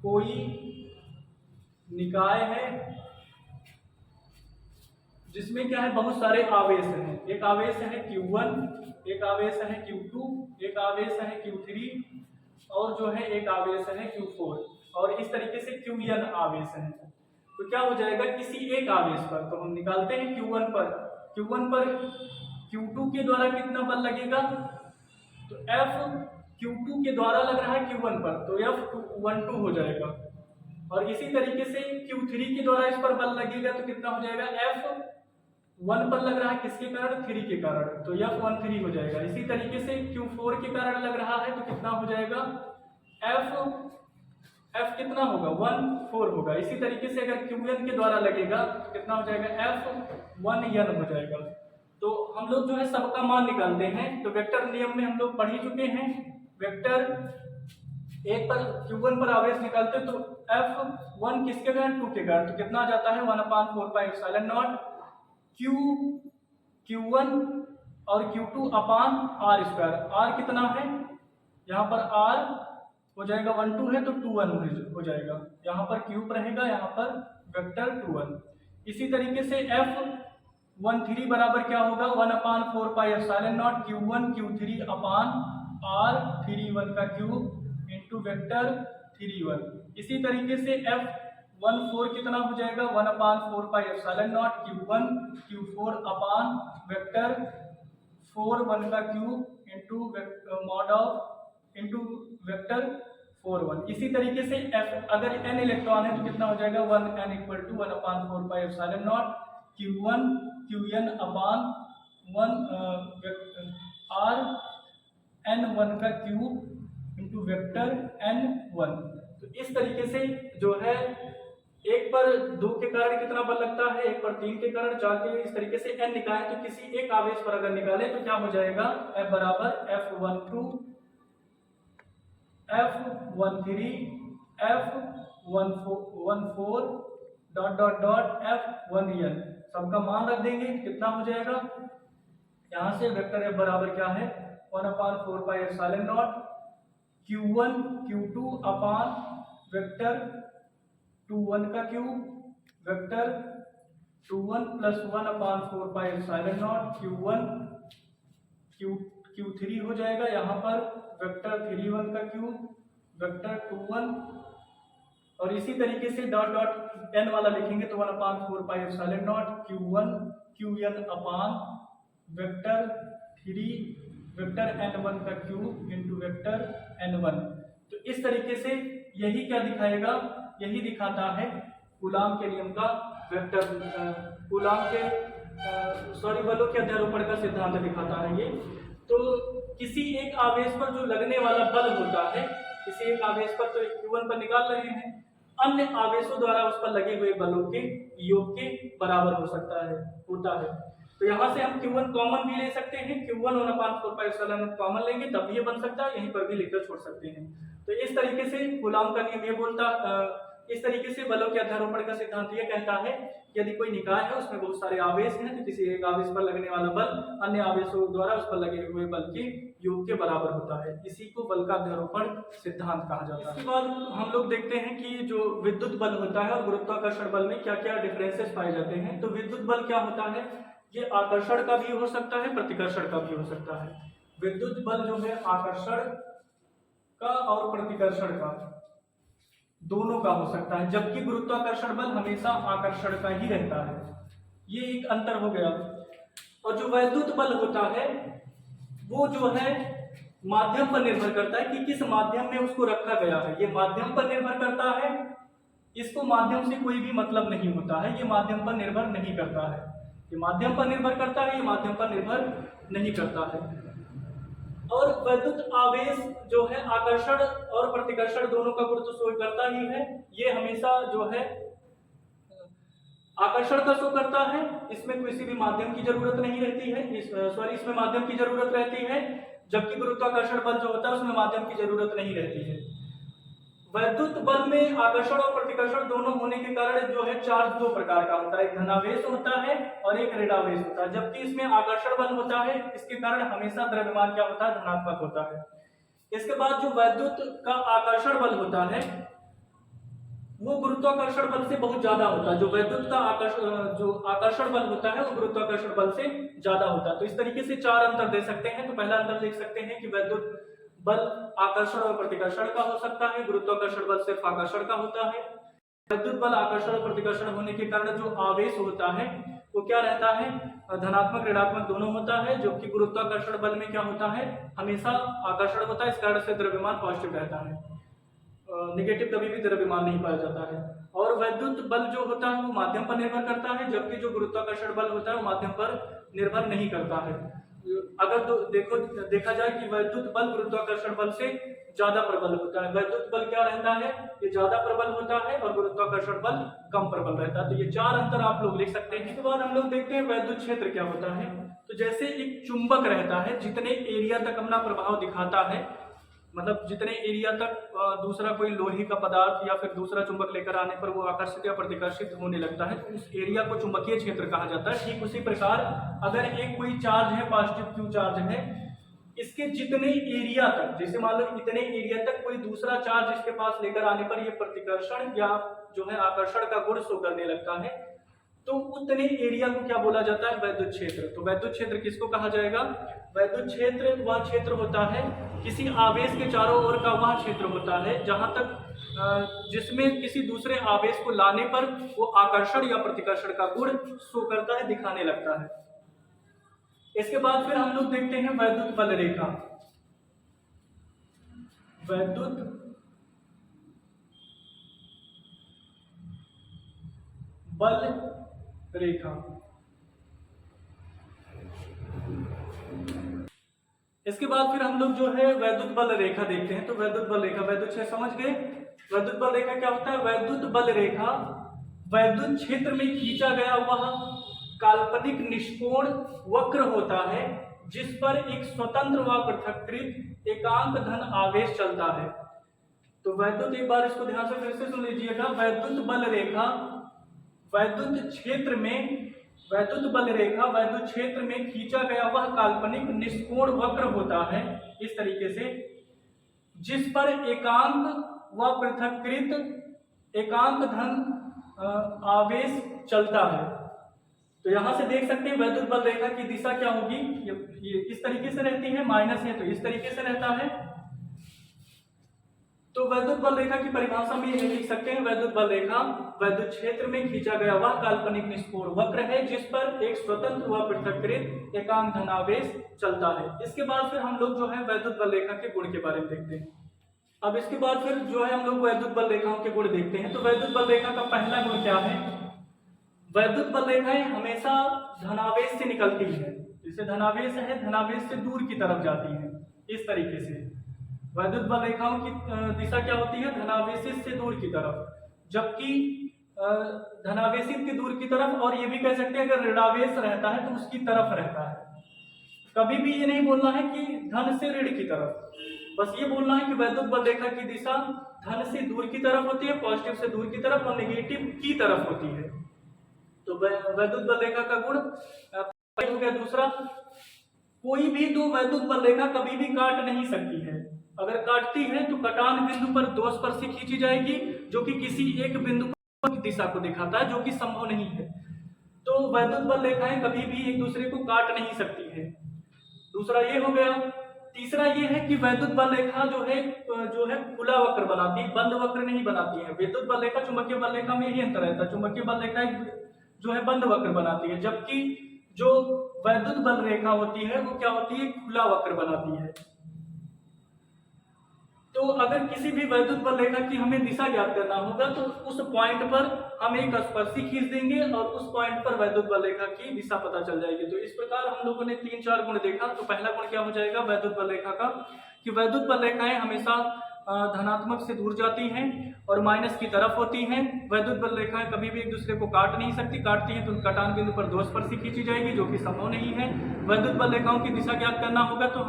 कोई निकाय है जिसमें क्या है, बहुत सारे आवेश हैं। एक आवेश है Q1, एक आवेश है Q2, एक आवेश है Q3, और जो है एक आवेश है Q4, और इस तरीके से Qn आवेश हैं। तो क्या हो जाएगा, किसी एक आवेश पर तो हम निकालते हैं Q1 पर Q2 के द्वारा कितना बल लगेगा, तो F Q2 के द्वारा लग रहा है Q1 पर, तो F12 हो जाएगा। और इसी तरीके से Q3 के द्वारा इस पर बल लगेगा तो कितना हो जाएगा, F1 पर लग रहा है किसके कारण, 3 के कारण, तो F13 हो जाएगा। इसी तरीके से Q4 के कारण लग रहा है तो कितना हो जाएगा, F कितना होगा, 14 होगा। इसी तरीके से अगर Qn के द्वारा लगेगा तो कितना हो जाएगा, F1n हो जाएगा। तो हम लोग जो है सबका मान निकालते हैं। तो वेक्टर नियम में हम लोग पढ़ ही चुके हैं, वेक्टर एक पर Q1 पर आवेश निकालते हैं तो F1 किसके कारण, 2 के कारण, तो कितना आ जाता है 1/4πε0 Q1 और Q2 अपान R²। R कितना है, यहाँ पर R हो जाएगा 12 है तो 2n हो जाएगा, यहाँ पर क्यूब रहेगा, यहाँ पर वेक्टर 2n। इसी तरीके से F13 बराबर क्या होगा, 1/4πε0 Q1 Q3 अपान R31 का क्यूब इंटू वेक्टर 31। इसी तरीके से F14 कितना हो जाएगा, 1/4πε0 Q1 Q4 अपान वेक्टर 41 का क्यूब इंटू वेक्टर 41। इसी तरीके से F अगर n इलेक्ट्रॉन है तो कितना हो जाएगा, 1n equal to 1/4πε0 Q1 Qn upon 1 R(n1) का क्यूब इंटू वेक्टर n1। तो इस तरीके से जो है एक पर 2 के कारण कितना बल लगता है, एक पर 3 के कारण, 4 के, इस तरीके से n निकाले तो किसी एक आवेश पर अगर निकाले तो क्या हो जाएगा, F बराबर F12 F13 F14 F1n, सबका मान रख देंगे, कितना हो जाएगा, यहाँ से वेक्टर F बराबर क्या है, 1/4πε0 Q1 Q2 अपान वेक्टर 21 का cube vector 21 plus 1/4πε0 Q1 Q3 हो जाएगा, यहाँ पर वेक्टर 31 का क्यूब वेक्टर 21, और इसी तरीके से डॉट डॉट n वाला लिखेंगे तो 1/4πε0 Q1 Qn अपान वेक्टर 3 वेक्टर n1 का क्यूब इंटू वेक्टर n1। तो इस तरीके से यही क्या दिखाएगा, यही दिखाता है कूलॉम के नियम का वेक्टर, कूलॉम के बलों के अध्यारोपण का सिद्धांत दिखाता है ये। तो किसी एक आवेश पर जो लगने वाला बल होता है, किसी एक आवेश पर तो Q1 पर निकाल रहे हैं, अन्य आवेशों द्वारा उस पर लगे हुए बलों के योग के बराबर हो सकता है, होता है। तो यहाँ से हम Q1 कॉमन भी ले सकते हैं, Q1 1/4πε0 कॉमन लेंगे तब ये बन सकता है, यहीं पर भी लिखकर छोड़ सकते हैं। तो इस तरीके से कूलाम का नियम ये बोलता, इस तरीके से बलों के अध्यारोपण का सिद्धांत ये कहता है कि यदि कोई निकाय है उसमें बहुत सारे आवेश हैं, तो किसी एक आवेश पर लगने वाला बल अन्य आवेशों द्वारा उस पर लगे हुए बल के योग के बराबर होता है। इसी को बल का अध्यारोपण सिद्धांत कहा जाता है। इसके बाद हम लोग देखते हैं कि जो विद्युत बल होता है और गुरुत्वाकर्षण बल में क्या क्या डिफरेंसेस पाए जाते हैं। तो विद्युत बल क्या होता है, ये आकर्षण का भी हो सकता है, प्रतिकर्षण का भी हो सकता है। विद्युत बल जो है आकर्षण का और प्रतिकर्षण का दोनों का हो सकता है, जबकि गुरुत्वाकर्षण बल हमेशा आकर्षण का ही रहता है। ये एक अंतर हो गया। और जो वैद्युत बल होता है वो जो है माध्यम पर निर्भर करता है कि किस माध्यम में उसको रखा गया है। ये माध्यम पर निर्भर करता है, इसको माध्यम से कोई भी मतलब नहीं होता है, ये माध्यम पर निर्भर नहीं करता है। ये माध्यम पर निर्भर करता है, ये माध्यम पर निर्भर नहीं करता है। और वैद्युत आवेश जो है आकर्षण और प्रतिकर्षण दोनों का गुरुत्व शो करता ही है। ये हमेशा जो है आकर्षण का शो करता है, इसमें किसी भी माध्यम की जरूरत नहीं रहती है, इसमें माध्यम की जरूरत रहती है, जबकि गुरुत्वाकर्षण बल जो होता है उसमें माध्यम की जरूरत नहीं रहती है। वैद्युत बल में आकर्षण और प्रतिकर्षण दोनों होने के कारण जो है चार्ज दो प्रकार का होता है, एक धनावेश होता है और एक ऋणावेश होता है। जबकि इसमें आकर्षण बल होता है, इसके कारण हमेशा द्रव्यमान क्या होता है, धनात्मक होता है। इसके बाद जो वैद्युत का आकर्षण बल होता है वो गुरुत्वाकर्षण बल से बहुत ज्यादा होता है। जो वैद्युत का आकर्षण बल होता है वो गुरुत्वाकर्षण बल से ज्यादा होता है। तो इस तरीके से चार अंतर दे सकते हैं। तो पहला अंतर देख सकते हैं कि वैद्युत बल आकर्षण और प्रतिकर्षण का हो सकता है, गुरुत्वाकर्षण बल सिर्फ आकर्षण का होता है। वैद्युत बल आकर्षण और प्रतिकर्षण होने के कारण जो आवेश होता है वो क्या रहता है, धनात्मक ऋणात्मक दोनों होता है। जबकि गुरुत्वाकर्षण बल में क्या होता है, हमेशा आकर्षण होता है, इस कारण से द्रव्यमान पॉजिटिव रहता है, नेगेटिव कभी भी द्रव्यमान नहीं पाया जाता है। और वैद्युत बल जो होता है वो माध्यम पर निर्भर करता है, जबकि जो गुरुत्वाकर्षण बल होता है वो माध्यम पर निर्भर नहीं करता है। अगर देखा जाए कि वैद्युत बल गुरुत्वाकर्षण बल से ज्यादा प्रबल होता है। वैद्युत बल क्या रहता है, ये ज्यादा प्रबल होता है और गुरुत्वाकर्षण बल कम प्रबल रहता है। तो ये चार अंतर आप लोग लिख सकते हैं। इसके बाद हम लोग देखते हैं वैद्युत क्षेत्र क्या होता है। तो जैसे एक चुंबक रहता है, जितने एरिया तक अपना प्रभाव दिखाता है, मतलब जितने एरिया तक दूसरा कोई लोहे का पदार्थ या फिर दूसरा चुंबक लेकर आने पर वो आकर्षित या प्रतिकर्षित होने लगता है, तो उस एरिया को चुंबकीय क्षेत्र कहा जाता है। ठीक उसी प्रकार अगर एक कोई चार्ज है, पॉजिटिव क्यू चार्ज है, इसके जितने एरिया तक, जैसे मान लो इतने एरिया तक कोई दूसरा चार्ज इसके पास लेकर आने पर ये प्रतिकर्षण या जो है आकर्षण का गुण शो करने लगता है, तो उतने एरिया को क्या बोला जाता है, वैद्युत क्षेत्र। तो वैद्युत क्षेत्र किसको कहा जाएगा, वैद्युत क्षेत्र वह क्षेत्र होता है, किसी आवेश के चारों ओर का वह क्षेत्र होता है जहां तक जिसमें किसी दूसरे आवेश को लाने पर वो आकर्षण या प्रतिकर्षण का गुण शो करता है, दिखाने लगता है। इसके बाद फिर हम लोग देखते हैं वैद्युत बल रेखा। वैद्युत बल रेखा, इसके बाद फिर हम लोग जो है वैद्युत बल रेखा देखते हैं। तो वैद्युत बल रेखा, वैद्युत क्षेत्र समझ गए। वैद्युत बल रेखा क्या होता है, वैद्युत बल रेखा वैद्युत क्षेत्र में खींचा गया वह काल्पनिक निष्कोण वक्र होता है जिस पर एक स्वतंत्र व पृथक्कृत एकांक धन आवेश चलता है। तो वैद्युत, एक बार इसको ध्यान से फिर से सुन लीजिएगा। वैद्युत बल रेखा वैद्युत क्षेत्र में, वैद्युत बल रेखा वैद्युत क्षेत्र में खींचा गया वह काल्पनिक निष्कोण वक्र होता है इस तरीके से, जिस पर एकांक व पृथक्कृत एकांक धन आवेश चलता है। तो यहां से देख सकते हैं वैद्युत बल रेखा की दिशा क्या होगी, ये इस तरीके से रहती है, माइनस है तो इस तरीके से रहता है। तो वैद्युत बल रेखा की परिभाषा में ये लिख सकते हैं, वैद्युत बल रेखा वैद्युत क्षेत्र में खींचा गया वह काल्पनिक निष्कोण वक्र है जिस पर एक स्वतंत्र व पृथक्कृत एकांक धनावेश चलता है। इसके बाद फिर हम लोग जो है वैद्युत बल रेखा के गुण के बारे में देखते हैं। अब इसके बाद फिर जो है हम लोग वैद्युत बल रेखाओं के गुण देखते हैं। तो वैद्युत बल रेखा का पहला गुण क्या है, वैद्युत बल रेखाएं हमेशा धनावेश से निकलती है। जैसे धनावेश है, धनावेश से दूर की तरफ जाती है, इस तरीके से वैद्युत बल रेखाओं की दिशा क्या होती है, धनावेशित से दूर की तरफ, जबकि धनावेशित की दूर की तरफ, और ये भी कह सकते हैं अगर ऋणावेश रहता है तो उसकी तरफ रहता है। कभी भी ये नहीं बोलना है कि धन से ऋण की तरफ, बस ये बोलना है कि वैद्युत बल रेखा की दिशा धन से दूर की तरफ होती है, पॉजिटिव से दूर की तरफ, और नेगेटिव की तरफ होती है। तो वैद्युत बल रेखा का गुण हो गया। दूसरा, कोई भी दो वैद्युत बल रेखा कभी भी काट नहीं सकती है। अगर काटती है तो कटान बिंदु पर दो स्पर्शी खींची जाएगी, जो कि किसी एक बिंदु पर दिशा को दिखाता है, जो कि संभव नहीं है। तो वैद्युत बल रेखाएं कभी भी एक दूसरे को काट नहीं सकती है। दूसरा ये हो गया। तीसरा ये है कि वैद्युत बल रेखा जो है खुला वक्र बनाती है, बंद वक्र नहीं बनाती है। विद्युत बल रेखा चुंबकीय बल रेखा में यही अंतर रहता है। चुंबकीय बल रेखा जो है बंद वक्र बनाती है, जबकि जो वैद्युत बल रेखा होती है वो क्या होती है, खुला वक्र बनाती है। तो अगर किसी भी वैद्युत बल रेखा की हमें दिशा ज्ञात करना होगा तो उस पॉइंट पर हम एक स्पर्शी खींच देंगे और उस पॉइंट पर वैद्युत बल रेखा की दिशा पता चल जाएगी। तो इस प्रकार हम लोगों ने 3-4 गुण देखा। तो पहला गुण क्या हो जाएगा वैद्युत बल रेखा का, कि वैद्युत बल रेखाएं हमेशा धनात्मक से दूर जाती हैं और माइनस की तरफ होती हैं। वैद्युत बल रेखाएं कभी भी एक दूसरे को काट नहीं सकती, काटती हैं तो कटान बिंदु पर दो स्पर्शी खींची जाएगी, जो कि संभव नहीं है। वैद्युत बल रेखाओं की दिशा ज्ञात करना होगा तो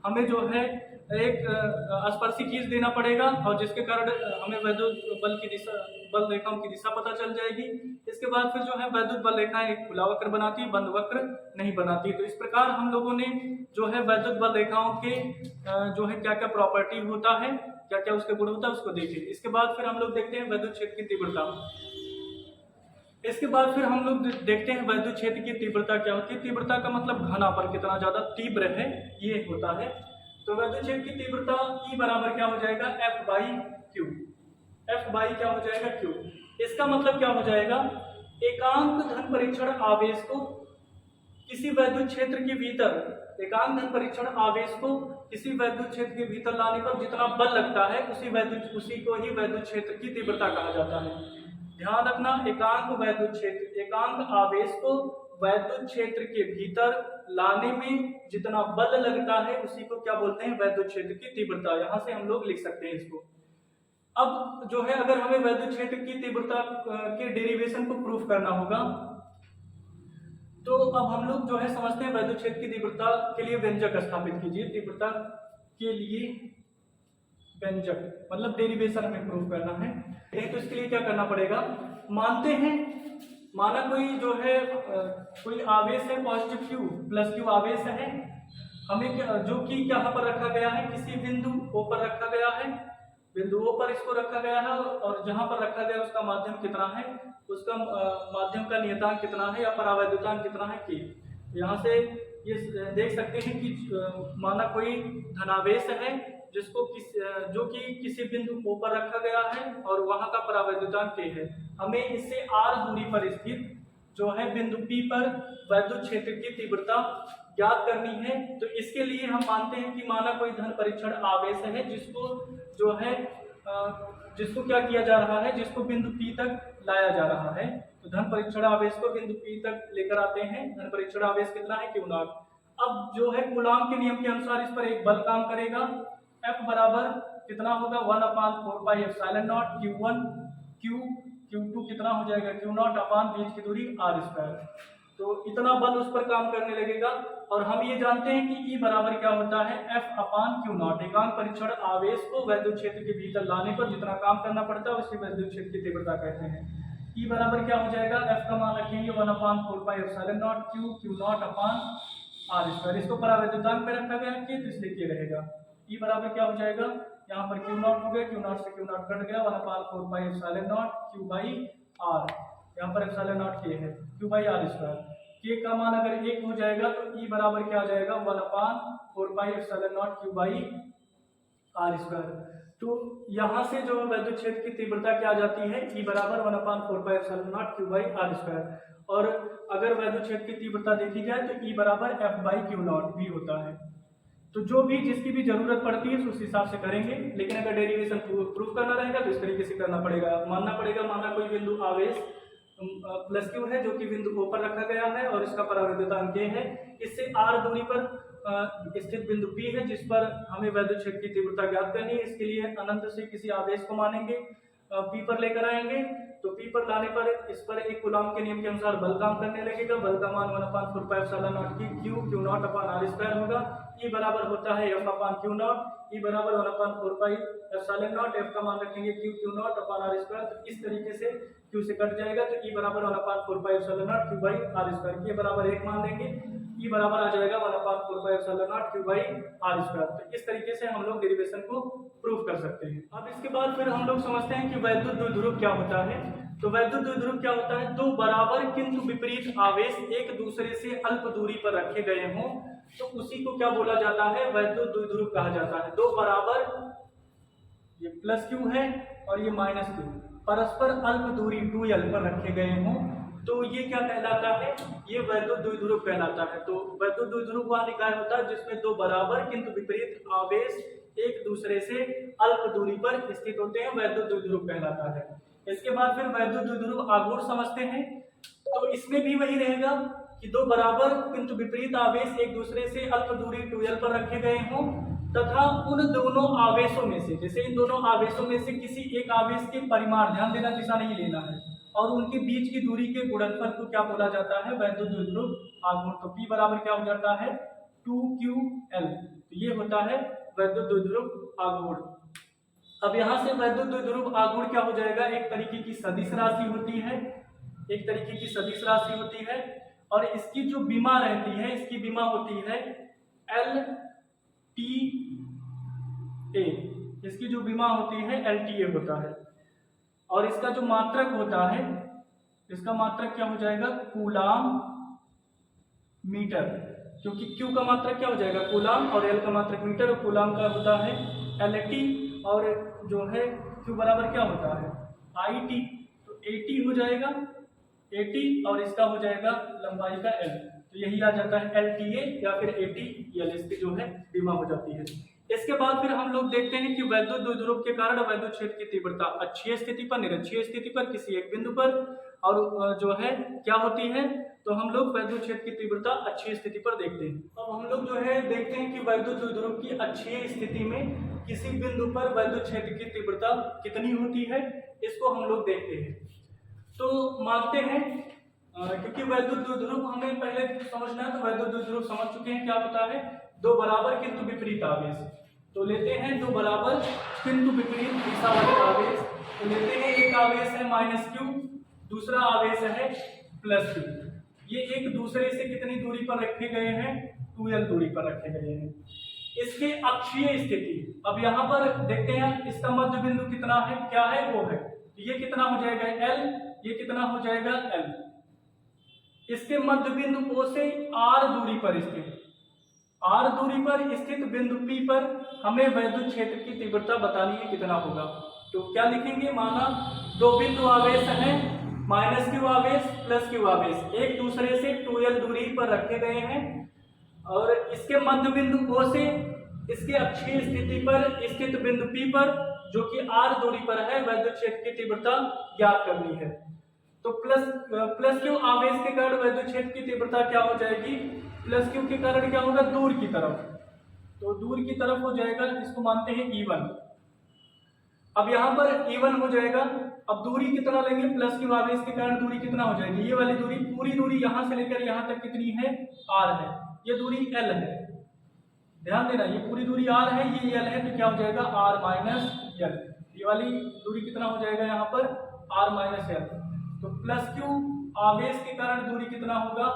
हमें जो है एक स्पर्शी खींच देना पड़ेगा, और जिसके कारण हमें वैद्युत बल रेखाओं की दिशा पता चल जाएगी। इसके बाद फिर जो है वैद्युत बल रेखाएं एक खुला वक्र बनाती है, बंद वक्र नहीं बनाती। तो इस प्रकार हम लोगों ने जो है वैद्युत बल रेखाओं के जो है क्या क्या प्रॉपर्टी होता है, क्या क्या उसके गुण होता है, उसको देखे। इसके बाद फिर हम लोग देखते हैं वैद्युत क्षेत्र की तीव्रता। इसके बाद फिर हम लोग देखते हैं वैद्युत क्षेत्र की तीव्रता क्या होती है। तीव्रता का मतलब घनापन कितना ज्यादा तीव्र है, ये होता है। तो वैद्युत क्षेत्र की तीव्रता E बराबर क्या हो जाएगा, F/Q। F/ क्या हो जाएगा, Q। इसका मतलब क्या हो जाएगा, एकांक धन परीक्षण आवेश को किसी वैद्युत क्षेत्र के भीतर, एकांक धन परीक्षण आवेश को किसी वैद्युत क्षेत्र के भीतर लाने पर जितना बल लगता है उसी को ही वैद्युत क्षेत्र की तीव्रता कहा जाता है। ध्यान रखना, एकांक आवेश को वैद्युत क्षेत्र के भीतर लाने में जितना बल लगता है उसी को क्या बोलते हैं, वैद्युत क्षेत्र की तीव्रता। यहां से हम लोग लिख सकते हैं इसको। अब जो है अगर हमें वैद्युत क्षेत्र की तीव्रता के डेरिवेशन को प्रूफ करना होगा तो अब हम लोग जो है समझते हैं वैद्युत क्षेत्र की तीव्रता के लिए व्यंजक स्थापित कीजिए। तीव्रता के लिए व्यंजक मतलब डेरिवेशन हमें प्रूफ करना है। तो इसके लिए क्या करना पड़ेगा, मानते हैं माना कोई जो है कोई आवेश है पॉजिटिव Q प्लस Q आवेश है, हमें जो कि यहाँ पर रखा गया है, किसी बिंदु O पर रखा गया है, बिंदु O पर इसको रखा गया है, और जहां पर रखा गया उसका माध्यम कितना है, उसका माध्यम का नियतांक कितना है या परावैद्युतांक कितना है K। यहाँ से ये देख सकते हैं कि माना कोई धनावेश है जो कि किसी बिंदु O पर रखा गया है और वहां का परावैद्युतांक K है। हमें इससे r दूरी पर स्थित जो है बिंदु P पर वैद्युत क्षेत्र की तीव्रता ज्ञात करनी है। तो इसके लिए हम मानते हैं कि माना कोई धन परीक्षण आवेश है जिसको क्या किया जा रहा है, जिसको बिंदु P तक लाया जा रहा है। तो धन परीक्षण आवेश को बिंदु P तक लेकर आते हैं। धन परीक्षण आवेश कितना है, Q0। अब जो है कूलाम के नियम के अनुसार इस पर एक बल काम करेगा। F बराबर कितना होगा, 1/4πε0 Q1 Q2 कितना हो जाएगा, Q0 अपान बीच की दूरी r²। तो इतना बल उस पर काम करने लगेगा। और हम ये जानते हैं कि E बराबर क्या होता है, F/Q0। एकांक परीक्षण आवेश को वैद्युत क्षेत्र के भीतर लाने पर जितना काम करना पड़ता है उसी वैद्युत क्षेत्र की तीव्रता कहते हैं। E बराबर क्या हो जाएगा, F का मान रखेंगे 1/4πε0 Q0 अपान r²। इसको परावैद्युतांक में रखा गया K, तो इसलिए K रहेगा। E बराबर क्या हो जाएगा, यहाँ पर Q0 हो गया, Q0 से Q0 कट गया, 1/4πε0 Q/r। यहाँ पर ε0 K है, Q/r²। K का मान अगर 1 हो जाएगा तो E बराबर क्या आ जाएगा, 1/4πε0 Q/r²। तो यहाँ से जो वैद्युत क्षेत्र की तीव्रता क्या आ जाती है, E बराबर 1/4πε0 Q/r²। और अगर वैद्युत क्षेत्र की तीव्रता देखी जाए तो E बराबर F/Q0 भी होता है। तो जो भी जिसकी भी जरूरत पड़ती है उस हिसाब से करेंगे, लेकिन अगर डेरिवेशन प्रूफ करना रहेगा तो इस तरीके से करना पड़ेगा। मानना पड़ेगा माना कोई बिंदु आवेश प्लस Q है जो कि बिंदु O पर रखा गया है और इसका परावैद्युतांक K है। इससे r दूरी पर स्थित बिंदु P है जिस पर हमें वैद्युत क्षेत्र की तीव्रता ज्ञात करनी है। इसके लिए अनंत से किसी आवेश को मानेंगे, P पर लेकर आएंगे तो P पर लाने पर इस पर एक कूलॉम के नियम के अनुसार बल काम करने लगेगा। बल का मान 1/4πε0 की Q0/r² होगा। E बराबर होता है F/Q0। E बराबर 1/4πε0। F का मान रखेंगे Q0/r²। तो इस तरीके से Q से कट जाएगा, तो E बराबर 1/4πε0 Q/r²। ये बराबर 1 मान लेंगे। E बराबर आ जाएगा 1/4πε0 Q/r²। तो इस तरीके से हम लोग डेरिवेशन को प्रूव कर सकते हैं। अब इसके बाद फिर हम लोग समझते हैं कि वैद्युत द्विध्रुव क्या होता है। तो वैद्युत द्विध्रुव क्या होता है? दो बराबर किंतु विपरीत आवेश एक दूसरे से अल्प दूरी पर रखे गए हों तो उसी को क्या बोला जाता है? वैद्युत द्विध्रुव कहा जाता है। दो बराबर, ये प्लस Q है और ये माइनस Q, परस्पर अल्प दूरी 2L पर रखे गए हों तो ये क्या कहलाता है? ये वैद्युत द्विध्रुव कहलाता है। तो वैद्युत द्विध्रुव वह निकाय होता है जिसमें दो बराबर किंतु विपरीत आवेश एक दूसरे से अल्प दूरी पर स्थित होते हैं, वैद्युत द्विध्रुव कहलाता है। इसके बाद फिर वैद्युत द्विध्रुव आघूर्ण समझते हैं। तो इसमें भी वही रहेगा कि दो बराबर किंतु विपरीत आवेश एक दूसरे से अल्प दूरी 2L पर रखे गए हों तथा उन दोनों आवेशों में से, जैसे इन दोनों आवेशों में से किसी एक आवेश के परिमाण, ध्यान देना दिशा नहीं लेना है, और उनके बीच की दूरी के गुणनफल को क्या बोला जाता है? वैद्युत द्विध्रुव आघूर्ण। तो P बराबर क्या हो जाता है? 2QL। तो ये होता है वैद्युत द्विध्रुव आघूर्ण। अब यहाँ से वैद्युत द्विध्रुव आघूर्ण क्या हो जाएगा? एक तरीके की सदिश राशि होती है, एक तरीके की सदिश राशि होती है, और इसकी जो विमा रहती है, इसकी विमा होती है LTA। इसकी जो विमा होती है LTA होता है, और इसका जो मात्रक होता है, इसका मात्रक क्या हो जाएगा? कूलाम मीटर, क्योंकि Q का मात्रक क्या हो जाएगा? कूलाम, और L का मात्रक मीटर, और कूलाम का होता है LT, और जो है Q बराबर क्या होता है? IT। तो AT हो जाएगा, AT, और इसका हो जाएगा लंबाई का L। तो यही आ जाता है LTA या फिर ATL, इसकी जो है विमा हो जाती है। इसके बाद फिर हम लोग देखते हैं कि वैद्युत द्विध्रुव के कारण वैद्युत क्षेत्र की तीव्रता अक्षीय स्थिति पर, निरक्षीय स्थिति पर, किसी एक बिंदु पर, और जो है क्या होती है? तो हम लोग वैद्युत क्षेत्र की तीव्रता अक्षीय स्थिति पर देखते हैं। अब हम लोग जो है देखते हैं कि वैद्युत द्विध्रुव की अक्षीय स्थिति में किसी बिंदु पर वैद्युत क्षेत्र की तीव्रता कितनी होती है, इसको हम लोग देखते हैं। तो मानते हैं, क्योंकि वैद्युत द्विध्रुव हमें पहले समझना है, तो वैद्युत द्विध्रुव समझ चुके हैं क्या होता है? दो बराबर किंतु विपरीत आवेश। तो लेते हैं दो बराबर किंतु विपरीत दिशा वाले आवेश। तो लेते हैं एक आवेश है -Q, दूसरा आवेश है +Q। ये एक दूसरे से कितनी दूरी पर रखे गए हैं? 2L दूरी पर रखे गए हैं। इसके अक्षीय स्थिति, अब यहाँ पर देखते हैं इसका मध्य बिंदु कितना है, क्या है, वो है। ये कितना हो जाएगा? L। ये कितना हो जाएगा? L। इसके मध्य बिंदु O से R दूरी पर स्थित, R दूरी पर स्थित बिंदु P पर हमें वैद्युत क्षेत्र की तीव्रता बतानी है, कितना होगा। तो क्या लिखेंगे? माना दो बिंदु आवेश हैं, -Q आवेश +Q आवेश एक दूसरे से 2L दूरी पर रखे गए हैं, और इसके मध्य बिंदु O से इसके अक्षीय स्थिति पर स्थित बिंदु P पर, जो कि R दूरी पर है, वैद्युत क्षेत्र की तीव्रता ज्ञात करनी है। तो +Q आवेश के कारण वैद्युत क्षेत्र की तीव्रता क्या हो जाएगी? +Q के कारण क्या होगा? दूर की तरफ, तो दूर की तरफ हो जाएगा, इसको मानते हैं E1। अब यहाँ पर E1 हो जाएगा। अब दूरी कितना लेंगे? +Q आवेश के कारण दूरी कितना हो जाएगी? ये वाली दूरी, पूरी दूरी यहाँ से लेकर यहाँ तक कितनी है? R है। ये दूरी L है, ध्यान देना, ये पूरी दूरी R है, ये L है, तो क्या हो जाएगा? R - L। ये वाली दूरी कितना हो जाएगा यहाँ पर? R - L। तो +Q आवेश के कारण दूरी कितना होगा?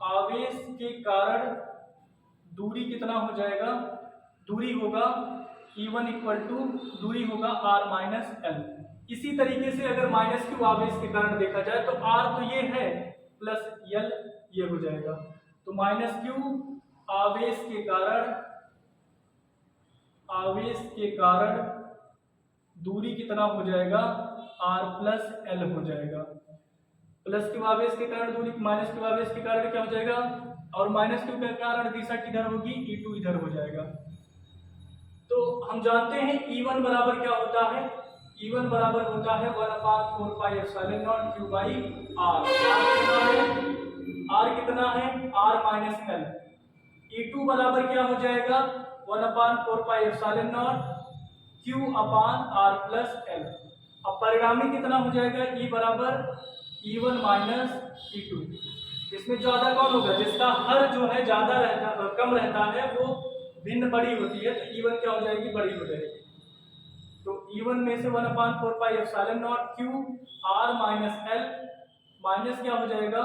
आवेश के कारण दूरी कितना हो जाएगा? दूरी होगा E1 = दूरी होगा R - L। इसी तरीके से अगर -Q आवेश के कारण देखा जाए तो R तो ये है, प्लस L ये हो जाएगा। तो -Q आवेश के कारण दूरी कितना हो जाएगा? R + L हो जाएगा। +Q आवेश के कारण दूरी -Q आवेश के कारण क्या हो जाएगा? और -Q के कारण दिशा किधर होगी? E2 इधर हो जाएगा। तो हम जानते हैं E1 बराबर क्या होता है? E1 बराबर होता है 1/4πε0 Q/R। R कितना है? R - L। E2 बराबर क्या हो जाएगा? 1/4πε0 Q/R + L। अब परिणामी कितना हो जाएगा, E बराबर E1 माइनस E2। इसमें ज्यादा कौन होगा, जिसका हर जो है ज्यादा रहता कम रहता है वो भिन्न बड़ी होती है, तो E1 क्या हो जाएगी, बड़ी हो जाएगी। तो E1 में से 1/4 pi epsilon naught Q R minus L minus क्या हो जाएगा,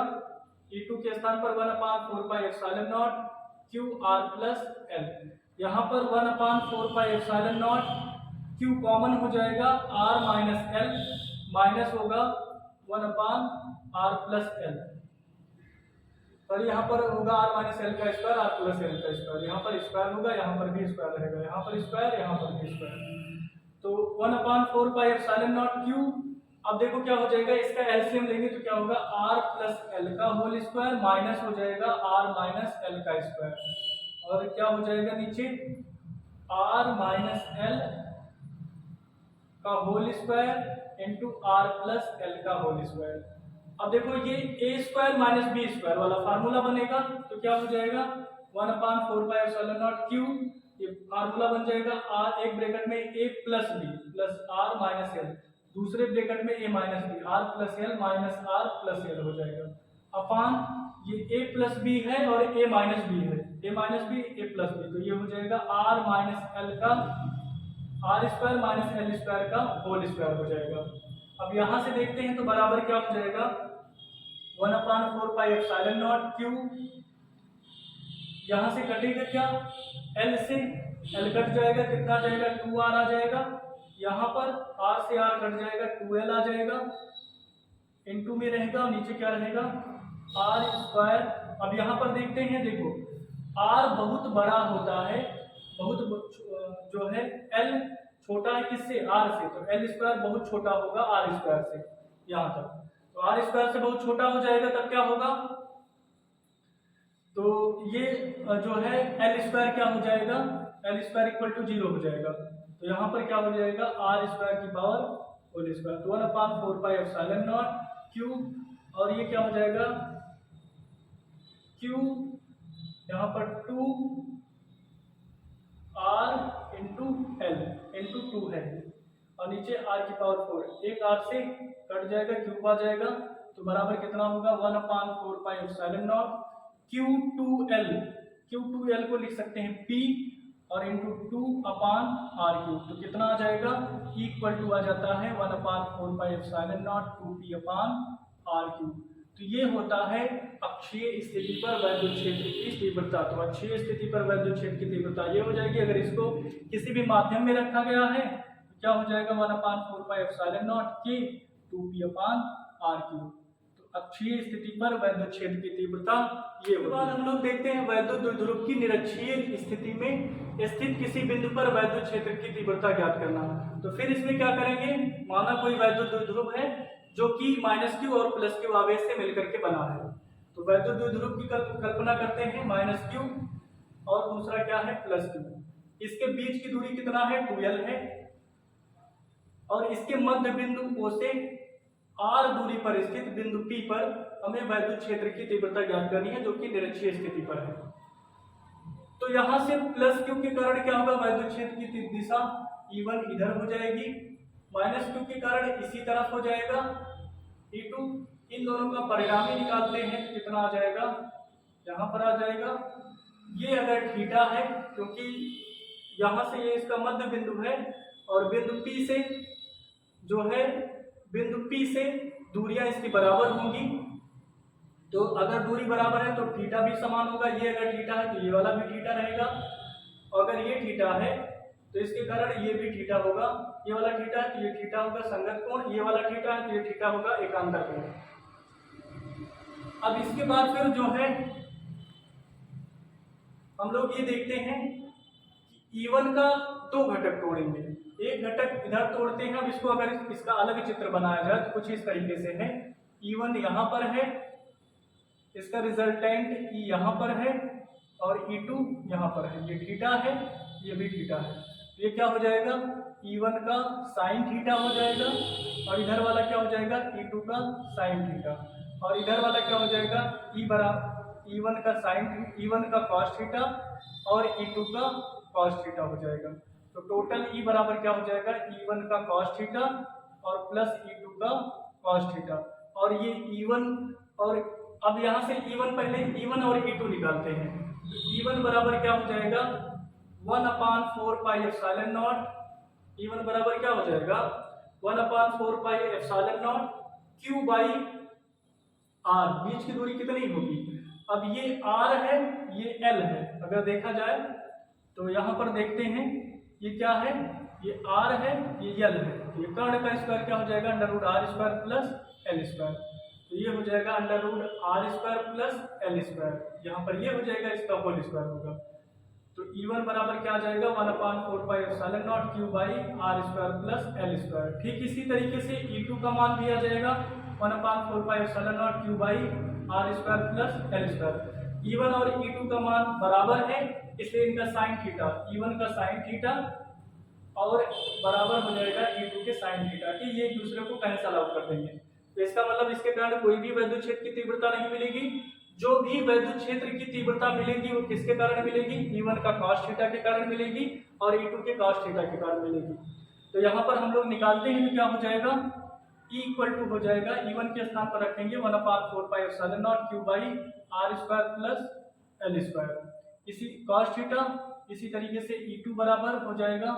E2 के स्थान पर 1/4 pi epsilon naught Q R plus L। यहाँ पर 1/4 pi epsilon naught Q common हो जाएगा, R माइनस L माइनस होगा 1/R प्लस L, और यहाँ पर होगा R माइनस L का स्क्वायर, R प्लस L का स्क्वायर। यहाँ पर स्क्वायर होगा, यहाँ पर भी स्क्वायर रहेगा, यहाँ पर स्क्वायर, यहाँ पर भी स्क्वायर। तो 1/4 पाई एप्सिलॉन नॉट Q। अब देखो क्या हो जाएगा, इसका एलसीएम लेंगे तो क्या होगा, R प्लस L का होल स्क्वायर माइनस हो जाएगा R माइनस L का स्क्वायर, और क्या हो जाएगा नीचे R माइनस L का whole square into R plus L का होल स्क्वायर। अब देखो ये A square minus B square वाला फार्मूला बनेगा, तो क्या हो जाएगा 1/4 पाई एप्सिलॉन नॉट Q, ये फार्मूला बन जाएगा R एक ब्रैकेट में A plus B plus R minus L, दूसरे ब्रैकेट में A minus B R plus L minus R plus L हो जाएगा, अपान ये A प्लस बी है और A माइनस बी है, A minus B A plus B, तो ये हो जाएगा R माइनस L का R square minus L square का होल स्क्वायर हो जाएगा। अब यहाँ से देखते हैं तो बराबर क्या हो जाएगा, 1/4 पाई एप्सिलॉन नॉट Q, यहाँ से कटेगा क्या, L से L कट जाएगा, कितना आ जाएगा 2R आ जाएगा, यहाँ पर R से R कट जाएगा 2L आ जाएगा, इनटू में रहेगा और नीचे क्या रहेगा R स्क्वायर। अब यहाँ पर देखते हैं, देखो R बहुत बड़ा होता है, बहुत जो है L छोटा है किससे, R से, तो L स्क्वायर बहुत छोटा होगा R स्क्वायर से यहाँ तक, तो R स्क्वायर से बहुत छोटा हो जाएगा, तब क्या होगा, तो ये जो है L स्क्वायर क्या हो जाएगा, L स्क्वायर इक्वल टू 0 हो जाएगा, तो यहाँ पर क्या हो जाएगा R स्क्वायर की पावर होल स्क्वायर, तो 1/4 पाई एप्सिलॉन नॉट Q, और ये क्या हो जाएगा Q यहाँ पर 2R इंटू L इंटू 2 है, और नीचे R की पावर 4, एक R से कट जाएगा, क्यूब आ जाएगा, तो बराबर कितना होगा 1/4 pi epsilon not Q2L, Q2L को लिख सकते हैं P और इंटू 2/R3, तो कितना आ जाएगा इक्वल टू आ जाता है 1/4 पाई एप्सिलॉन नॉट 2P/R3। तो ये होता है अक्षीय स्थिति पर वैद्युत क्षेत्र की तीव्रता। तो अक्षीय स्थिति पर वैद्युत क्षेत्र की तीव्रता ये हो जाएगी, अगर इसको किसी भी माध्यम में रखा गया है तो क्या हो जाएगा 1/4 pi epsilon not K 2P/R3। तो अक्षीय स्थिति पर वैद्युत क्षेत्र की तीव्रता ये होगी। बाद हम लोग देखते हैं वैद्युत द्विध्रुव की निरक्षीय स्थिति में स्थित किसी बिंदु पर वैद्युत क्षेत्र की तीव्रता ज्ञात करना। तो फिर इसमें क्या करेंगे, माना कोई वैद्युत द्विध्रुव है जो कि -Q और +Q आवेश से मिलकर के बना है, तो वैद्युत द्विध्रुव की कल्पना करते हैं -Q और दूसरा क्या है +Q, इसके बीच की दूरी कितना है 2L है, और इसके मध्य बिंदु O से R दूरी पर स्थित बिंदु P पर हमें वैद्युत क्षेत्र की तीव्रता ज्ञात करनी है जो कि निरक्षीय स्थिति पर है। तो यहाँ से +Q के कारण क्या होगा, वैद्युत क्षेत्र की दिशा E1 इधर हो जाएगी, -Q के कारण इसी तरफ हो जाएगा E2, इन दोनों का परिणामी निकालते हैं तो कितना आ जाएगा, यहाँ पर आ जाएगा, ये अगर थीटा है क्योंकि यहाँ से ये इसका मध्य बिंदु है और बिंदु P से जो है बिंदु P से दूरियां इसकी बराबर होंगी, तो अगर दूरी बराबर है तो थीटा भी समान होगा, ये अगर थीटा है तो ये वाला भी थीटा रहेगा, और अगर ये थीटा है तो इसके कारण ये भी थीटा होगा, ये वाला थीटा है तो ये थीटा होगा संगत कोण, ये वाला थीटा है तो ये थीटा होगा एकांतर कोण। अब इसके बाद फिर जो है हम लोग ये देखते हैं कि E1 का दो घटक तोड़ेंगे, एक घटक इधर तोड़ते हैं। अब इसको अगर इसका अलग चित्र बनाया जाए तो कुछ इस तरीके से है, E1 यहाँ पर है, इसका रिजल्टेंट E यहाँ पर है और E2 यहाँ पर है, ये थीटा है ये भी थीटा है, ये क्या हो जाएगा E1 का साइन थीटा हो जाएगा, और इधर वाला क्या हो जाएगा E2 का साइन थीटा, और इधर वाला क्या हो जाएगा E1 का साइन E1 का कॉस थीटा और E2 का कॉस थीटा हो जाएगा। तो टोटल E बराबर क्या हो जाएगा E1 का कॉस थीटा और प्लस E2 का cos थीटा, और ये E1, और अब यहाँ से E1 पहले E1 और E2 निकालते हैं। तो E1 बराबर क्या हो जाएगा 1/4 पाई एप्सिलॉन नॉट, E1 बराबर क्या हो जाएगा 1/4 pi epsilon naught Q by R। बीच की दूरी कितनी होगी, अब ये R है ये L है, अगर देखा जाए तो यहाँ पर देखते हैं ये क्या है, ये R है ये L है, तो ये कर्ण का स्क्वायर क्या हो जाएगा √r² प्लस L², तो ये हो जाएगा √r² प्लस L², यहाँ पर ये हो जाएगा इसका होल स्क्वायर होगा। तो E1 बराबर क्या आ जाएगा 1/4 pi epsilon naught Q by R² plus L²। ठीक इसी तरीके से E2 का मान भी आ जाएगा 1/4 pi epsilon naught Q by R² plus L²। E1 और E2 का मान बराबर है, इसलिए इनका साइन थीटा, E1 का साइन थीटा और बराबर हो जाएगा E2 के साइन थीटा की, ये एक दूसरे को कैंसल आउट कर देंगे। तो इसका मतलब इसके कारण कोई भी वैद्युत क्षेत्र की तीव्रता नहीं मिलेगी, जो भी वैद्युत क्षेत्र की तीव्रता मिलेगी वो किसके कारण मिलेगी, E1 का cos थीटा के कारण मिलेगी और E2 के cos थीटा के कारण मिलेगी। तो यहाँ पर हम लोग निकालते हैं तो क्या हो जाएगा E इक्वल टू हो जाएगा E1 के स्थान पर रखेंगे 1/4 pi epsilon naught Q by R² plus L², इसी cos थीटा, इसी तरीके से E2 बराबर हो जाएगा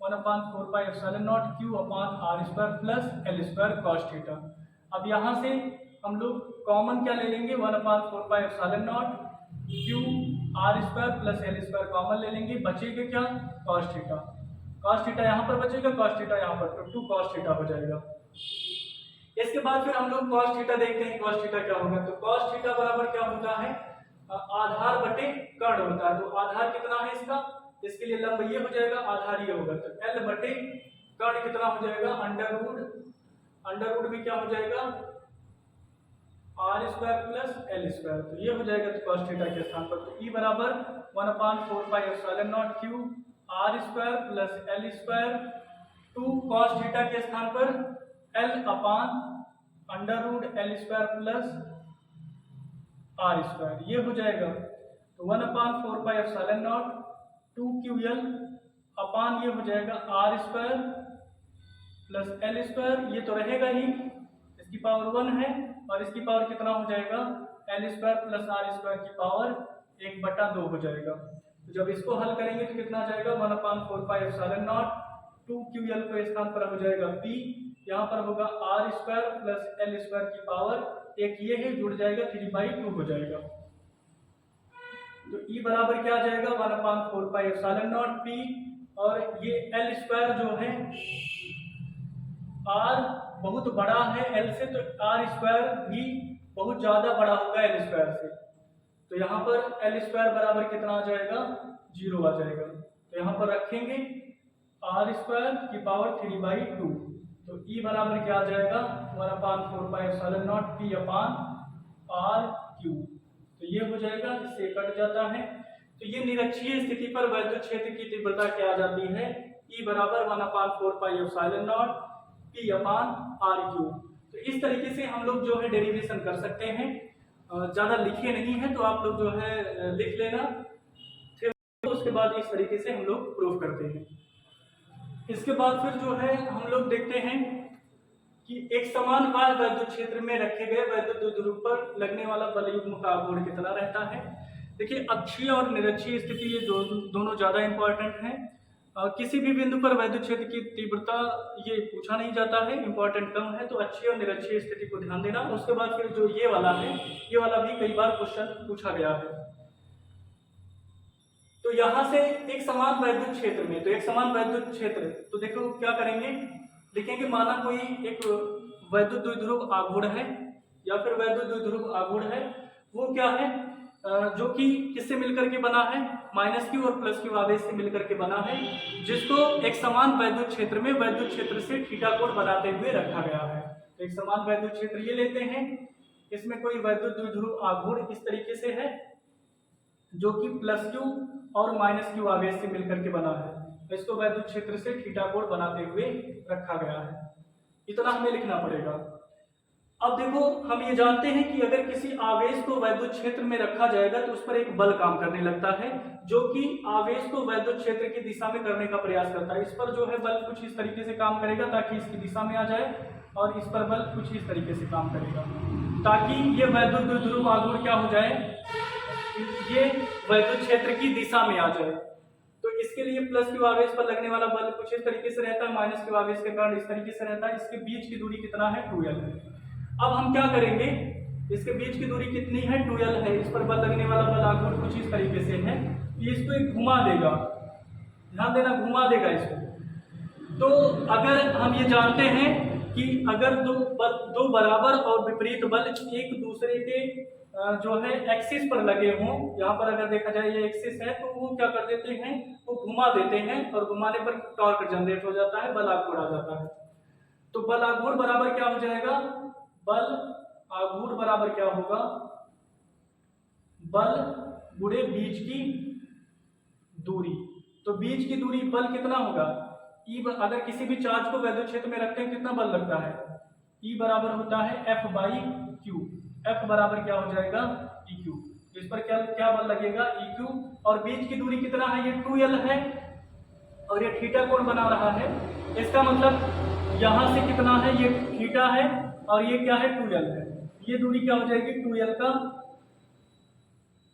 1/4 पाई एप्सिलॉन नॉट Q अपान R² plus L² cos theta. अब यहाँ से हम लोग कॉमन क्या ले लेंगे 1/4 pi epsilon naught Q R² plus L² common ले लेंगे, बचेगा क्या cos थीटा, cos थीटा यहाँ पर बचेगा, cos थीटा यहाँ पर, तो 2 cos थीटा हो जाएगा। इसके बाद फिर हम लोग cos थीटा देखते हैं, cos थीटा क्या होगा, तो cos थीटा बराबर क्या होता है आधार बटे कर्ण होता है। तो आधार कितना है इसका, इसके लिए लंब ये हो जाएगा, आधार ये होगा, तो L बटे कर्ण कितना हो जाएगा अंडर रूट भी क्या हो जाएगा R² प्लस L², तो ये हो जाएगा तो cos थीटा के स्थान पर। तो E बराबर 1/4 pi epsilon naught Q R² plus L², 2 cos theta के स्थान पर L upon under root L² plus R², ये हो जाएगा। तो 1/4 पाई एप्सिलॉन नॉट 2QL अपान ये हो जाएगा R² प्लस L², ये तो रहेगा ही, इसकी पावर 1 है और इसकी पावर कितना हो जाएगा L² प्लस R² की पावर 1/2 हो जाएगा। तो जब इसको हल करेंगे तो कितना आ जाएगा 1/4 पाई एप्सिलॉन नॉट 2QL को स्थान पर हो जाएगा P, यहाँ पर होगा R² प्लस L² की पावर, एक ये है जुड़ जाएगा 3/2 हो जाएगा। तो E बराबर क्या आ जाएगा 1/4 पाई एप्सिलॉन नॉट P, और ये L² जो है R बहुत बड़ा है L से, तो R² भी बहुत ज्यादा बड़ा होगा L² से, तो यहाँ पर L² बराबर कितना आ जाएगा 0 आ जाएगा। तो यहाँ पर रखेंगे R² की पावर 3/2, तो E बराबर क्या आ जाएगा 1/4 pi epsilon not P upon RQ, तो ये हो जाएगा, इससे कट जाता है। तो ये निरक्षीय स्थिति पर वैद्युत क्षेत्र की तीव्रता क्या आ जाती है, E बराबर 1/4 pi epsilon not P upon RQ। तो इस तरीके से हम लोग जो है डेरिवेशन कर सकते हैं, ज़्यादा लिखे नहीं है तो आप लोग जो है लिख लेना, फिर उसके बाद इस तरीके से हम लोग प्रूव करते हैं। इसके बाद फिर जो है हम लोग देखते हैं कि एक समान बाह्य वैद्युत क्षेत्र में रखे गए वैद्युत द्विध्रुव पर लगने वाला बलयुग्म का आघूर्ण कितना रहता है। देखिए अक्षीय और निरक्षीय स्थिति ये दोनों ज़्यादा इंपॉर्टेंट हैं। किसी भी बिंदु पर वैद्युत क्षेत्र की तीव्रता ये पूछा नहीं जाता है, इंपॉर्टेंट कम है, तो अक्षीय और निरक्षीय स्थिति को ध्यान देना। उसके बाद फिर जो ये वाला है, ये वाला भी कई बार क्वेश्चन पूछा गया है। तो यहाँ से एक समान वैद्युत क्षेत्र में, तो एक समान वैद्युत क्षेत्र, तो देखो क्या करेंगे, लिखेंगे माना कोई एक वैद्युत द्विध्रुव आघूर्ण है या फिर वैद्युत द्विध्रुव आघूर्ण है, वो क्या है जो कि किससे मिलकर के बना है, -Q और +Q आवेश से मिलकर के बना है, जिसको एक समान वैद्युत क्षेत्र में वैद्युत क्षेत्र से थीटा कोण बनाते हुए रखा गया है। तो एक समान वैद्युत क्षेत्र ये लेते हैं, इसमें कोई वैद्युत द्विध्रुव आघूर्ण इस तरीके से है जो कि +Q और -Q आवेश से मिलकर के बना है, तो इसको वैद्युत क्षेत्र से थीटा कोण बनाते हुए रखा गया है। इतना हमें लिखना पड़ेगा। अब देखो, हम ये जानते हैं कि अगर किसी आवेश को वैद्युत क्षेत्र में रखा जाएगा तो उस पर एक बल काम करने लगता है, जो कि आवेश को वैद्युत क्षेत्र की दिशा में करने का प्रयास करता है। इस पर जो है बल कुछ इस तरीके से काम करेगा ताकि इसकी दिशा में आ जाए, और इस पर बल कुछ इस तरीके से काम करेगा ताकि ये वैद्युत द्विध्रुव आघूर्ण क्या हो जाए, ये वैद्युत क्षेत्र की दिशा में आ जाए। तो इसके लिए प्लस क्यू आवेश पर लगने वाला बल कुछ इस तरीके से रहता है, माइनस क्यू आवेश के कारण इस तरीके से रहता है। इसके बीच की दूरी कितना है, 2l। अब हम क्या करेंगे, इसके बीच की दूरी कितनी है, 2l है। इस पर बल लगने वाला बल आघूर्ण कुछ इस तरीके से है, इसको एक घुमा देगा, ध्यान देना, घुमा देगा इसको। तो अगर हम ये जानते हैं कि अगर दो बराबर और विपरीत बल एक दूसरे के जो है एक्सिस पर लगे हों, यहाँ पर अगर देखा जाए ये एक्सिस है, तो वो क्या कर देते हैं, वो घुमा देते हैं, और घुमाने पर टॉर्क जनरेट हो जाता है, बल आघूर्ण आ जाता है। तो बल आघूर्ण बराबर क्या हो जाएगा, बल आघूर्ण बराबर क्या होगा, बल गुणे बीच की दूरी। तो बीच की दूरी बल कितना होगा, ई, अगर किसी भी चार्ज को वैद्युत क्षेत्र में रखते हैं कितना बल लगता है, ई बराबर होता है एफ बाई क्यू। एफ बराबर क्या हो जाएगा, ई क्यू। इस पर क्या क्या बल लगेगा, ई क्यू। और बीच की दूरी कितना है, ये 2l है, और ये थीटा कोण बना रहा है। इसका मतलब यहां से कितना है, ये थीटा है, और ये क्या है, 2l है। ये दूरी क्या हो जाएगी,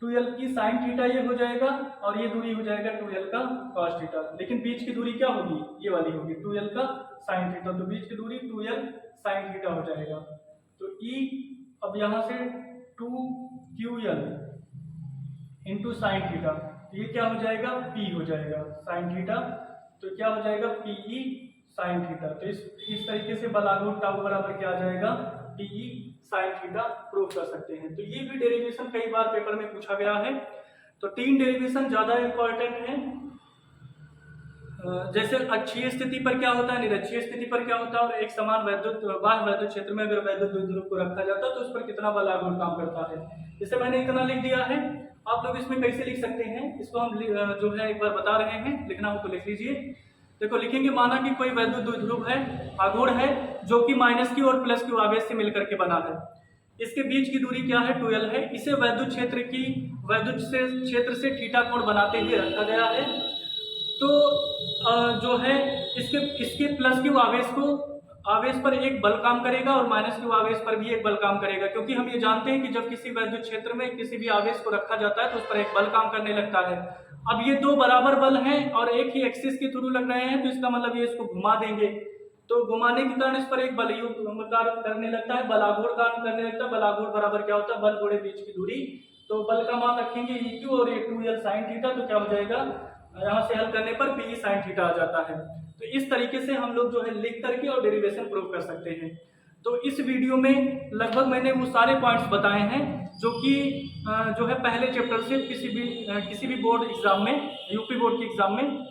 2l की साइन थीटा ये हो जाएगा, और ये दूरी हो जाएगा 2l का कॉस थीटा। लेकिन बीच की दूरी क्या होगी, ये वाली होगी, 2l का साइन थीटा। तो बीच की दूरी 2l साइन थीटा हो जाएगा। तो ई, अब यहां से 2ql इंटू साइन थीटा, तो ये क्या हो जाएगा, p हो जाएगा साइन थीटा। तो क्या हो जाएगा, pe साइन थीटा। तो इस तरीके से बल आघूर्ण टाउ बराबर क्या आ जाएगा, pe साइन थीटा प्रूव कर सकते हैं। तो ये भी डेरिवेशन कई बार पेपर में पूछा गया है। तो 3 डेरिवेशन ज्यादा इंपॉर्टेंट है। जैसे अक्षीय स्थिति पर क्या होता है, निरक्षीय स्थिति पर क्या होता है, और एक समान बाह्य वैद्युत क्षेत्र में अगर वैद्युत द्विध्रुव को रखा जाता है तो उस पर कितना बल आघूर्ण काम करता है। जैसे मैंने इतना लिख दिया है, आप लोग इसमें कैसे लिख सकते हैं, इसको हम जो है एक बार बता रहे हैं, लिखना हो तो लिख लीजिए। देखो, लिखेंगे, माना कि कोई वैद्युत द्विध्रुव है, आघूर्ण है, जो कि माइनस क्यू और प्लस क्यू आवेश से मिलकर के बना है। इसके बीच की दूरी क्या है, 2l है। इसे वैद्युत क्षेत्र से थीटा कोण बनाते हुए रखा गया है। तो जो है इसके प्लस क्यू आवेश पर एक बल काम करेगा, और माइनस क्यू आवेश पर भी एक बल काम करेगा, क्योंकि हम ये जानते हैं कि जब किसी वैद्युत क्षेत्र में किसी भी आवेश को रखा जाता है तो उस पर एक बल काम करने लगता है। अब ये 2 बराबर बल हैं और एक ही एक्सिस के थ्रू लग रहे हैं, तो इसका मतलब ये इसको घुमा देंगे, तो घुमाने के कारण इस पर एक बल कार्य करने लगता है, बल आघूर्ण कार्य करने लगता है। बल आघूर्ण बराबर क्या होता है, बल गुणे बीच की दूरी। तो बल का मान रखेंगे ई क्यू, और ये 2l साइन थीटा, तो क्या हो जाएगा, यहाँ से हल करने पर पी साइन थीटा आ जाता है। तो इस तरीके से हम लोग जो है लिख करके और डेरिवेशन प्रूव कर सकते हैं। तो इस वीडियो में लगभग मैंने वो सारे पॉइंट्स बताए हैं जो कि जो है पहले चैप्टर से किसी भी बोर्ड एग्जाम में, यूपी बोर्ड के एग्जाम में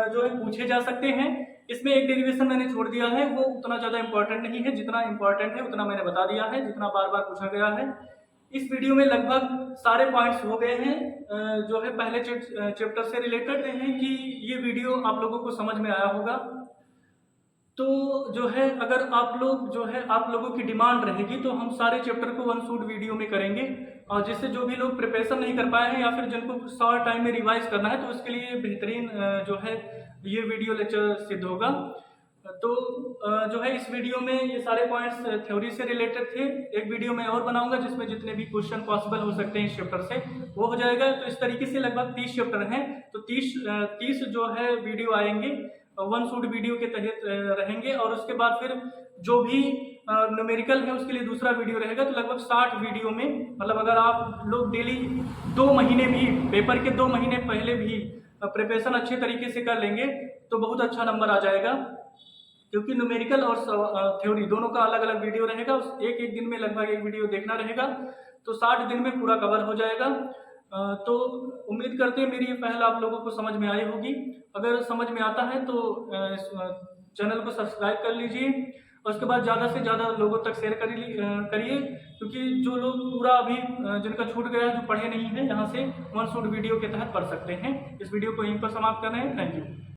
जो है पूछे जा सकते हैं। इसमें एक डेरिवेशन मैंने छोड़ दिया है, वो उतना ज़्यादा इंपॉर्टेंट नहीं है, जितना इंपॉर्टेंट है उतना मैंने बता दिया है, जितना बार बार पूछा गया है। इस वीडियो में लगभग सारे पॉइंट्स हो गए हैं, जो है पहले चैप्टर से रिलेटेड हैं कि ये वीडियो आप लोगों को समझ में आया होगा। तो जो है अगर आप लोगों की डिमांड रहेगी तो हम सारे चैप्टर को 1 शॉट वीडियो में करेंगे, और जिससे जो भी लोग प्रिपरेशन नहीं कर पाए हैं या फिर जिनको शॉर्ट टाइम में रिवाइज करना है, तो उसके लिए बेहतरीन जो है ये वीडियो लेक्चर सिद्ध होगा। तो जो है इस वीडियो में ये सारे पॉइंट्स थ्योरी से रिलेटेड थे। एक वीडियो मैं और बनाऊंगा जिसमें जितने भी क्वेश्चन पॉसिबल हो सकते हैं इस चैप्टर से वो हो जाएगा। तो इस तरीके से लगभग 30 चैप्टर हैं, तो 30 जो है वीडियो आएंगे, 1 शॉट वीडियो के तहत रहेंगे, और उसके बाद फिर जो भी न्यूमेरिकल है उसके लिए दूसरा वीडियो रहेगा। तो लगभग 60 वीडियो में, मतलब अगर आप लोग डेली 2 महीने भी, पेपर के 2 महीने पहले भी प्रिपरेशन अच्छे तरीके से कर लेंगे तो बहुत अच्छा नंबर आ जाएगा, क्योंकि न्यूमेरिकल और थ्योरी दोनों का अलग अलग वीडियो रहेगा। एक दिन में लगभग एक वीडियो देखना रहेगा, तो 60 दिन में पूरा कवर हो जाएगा। तो उम्मीद करते हैं मेरी ये पहल आप लोगों को समझ में आई होगी। अगर समझ में आता है तो चैनल को सब्सक्राइब कर लीजिए, और उसके बाद ज़्यादा से ज़्यादा लोगों तक शेयर करिए, क्योंकि जो लोग पूरा अभी जिनका छूट गया है, जो पढ़े नहीं हैं, यहाँ से 1 शॉट वीडियो के तहत पढ़ सकते हैं। इस वीडियो को यहीं पर समाप्त कर रहे हैं। Thank you.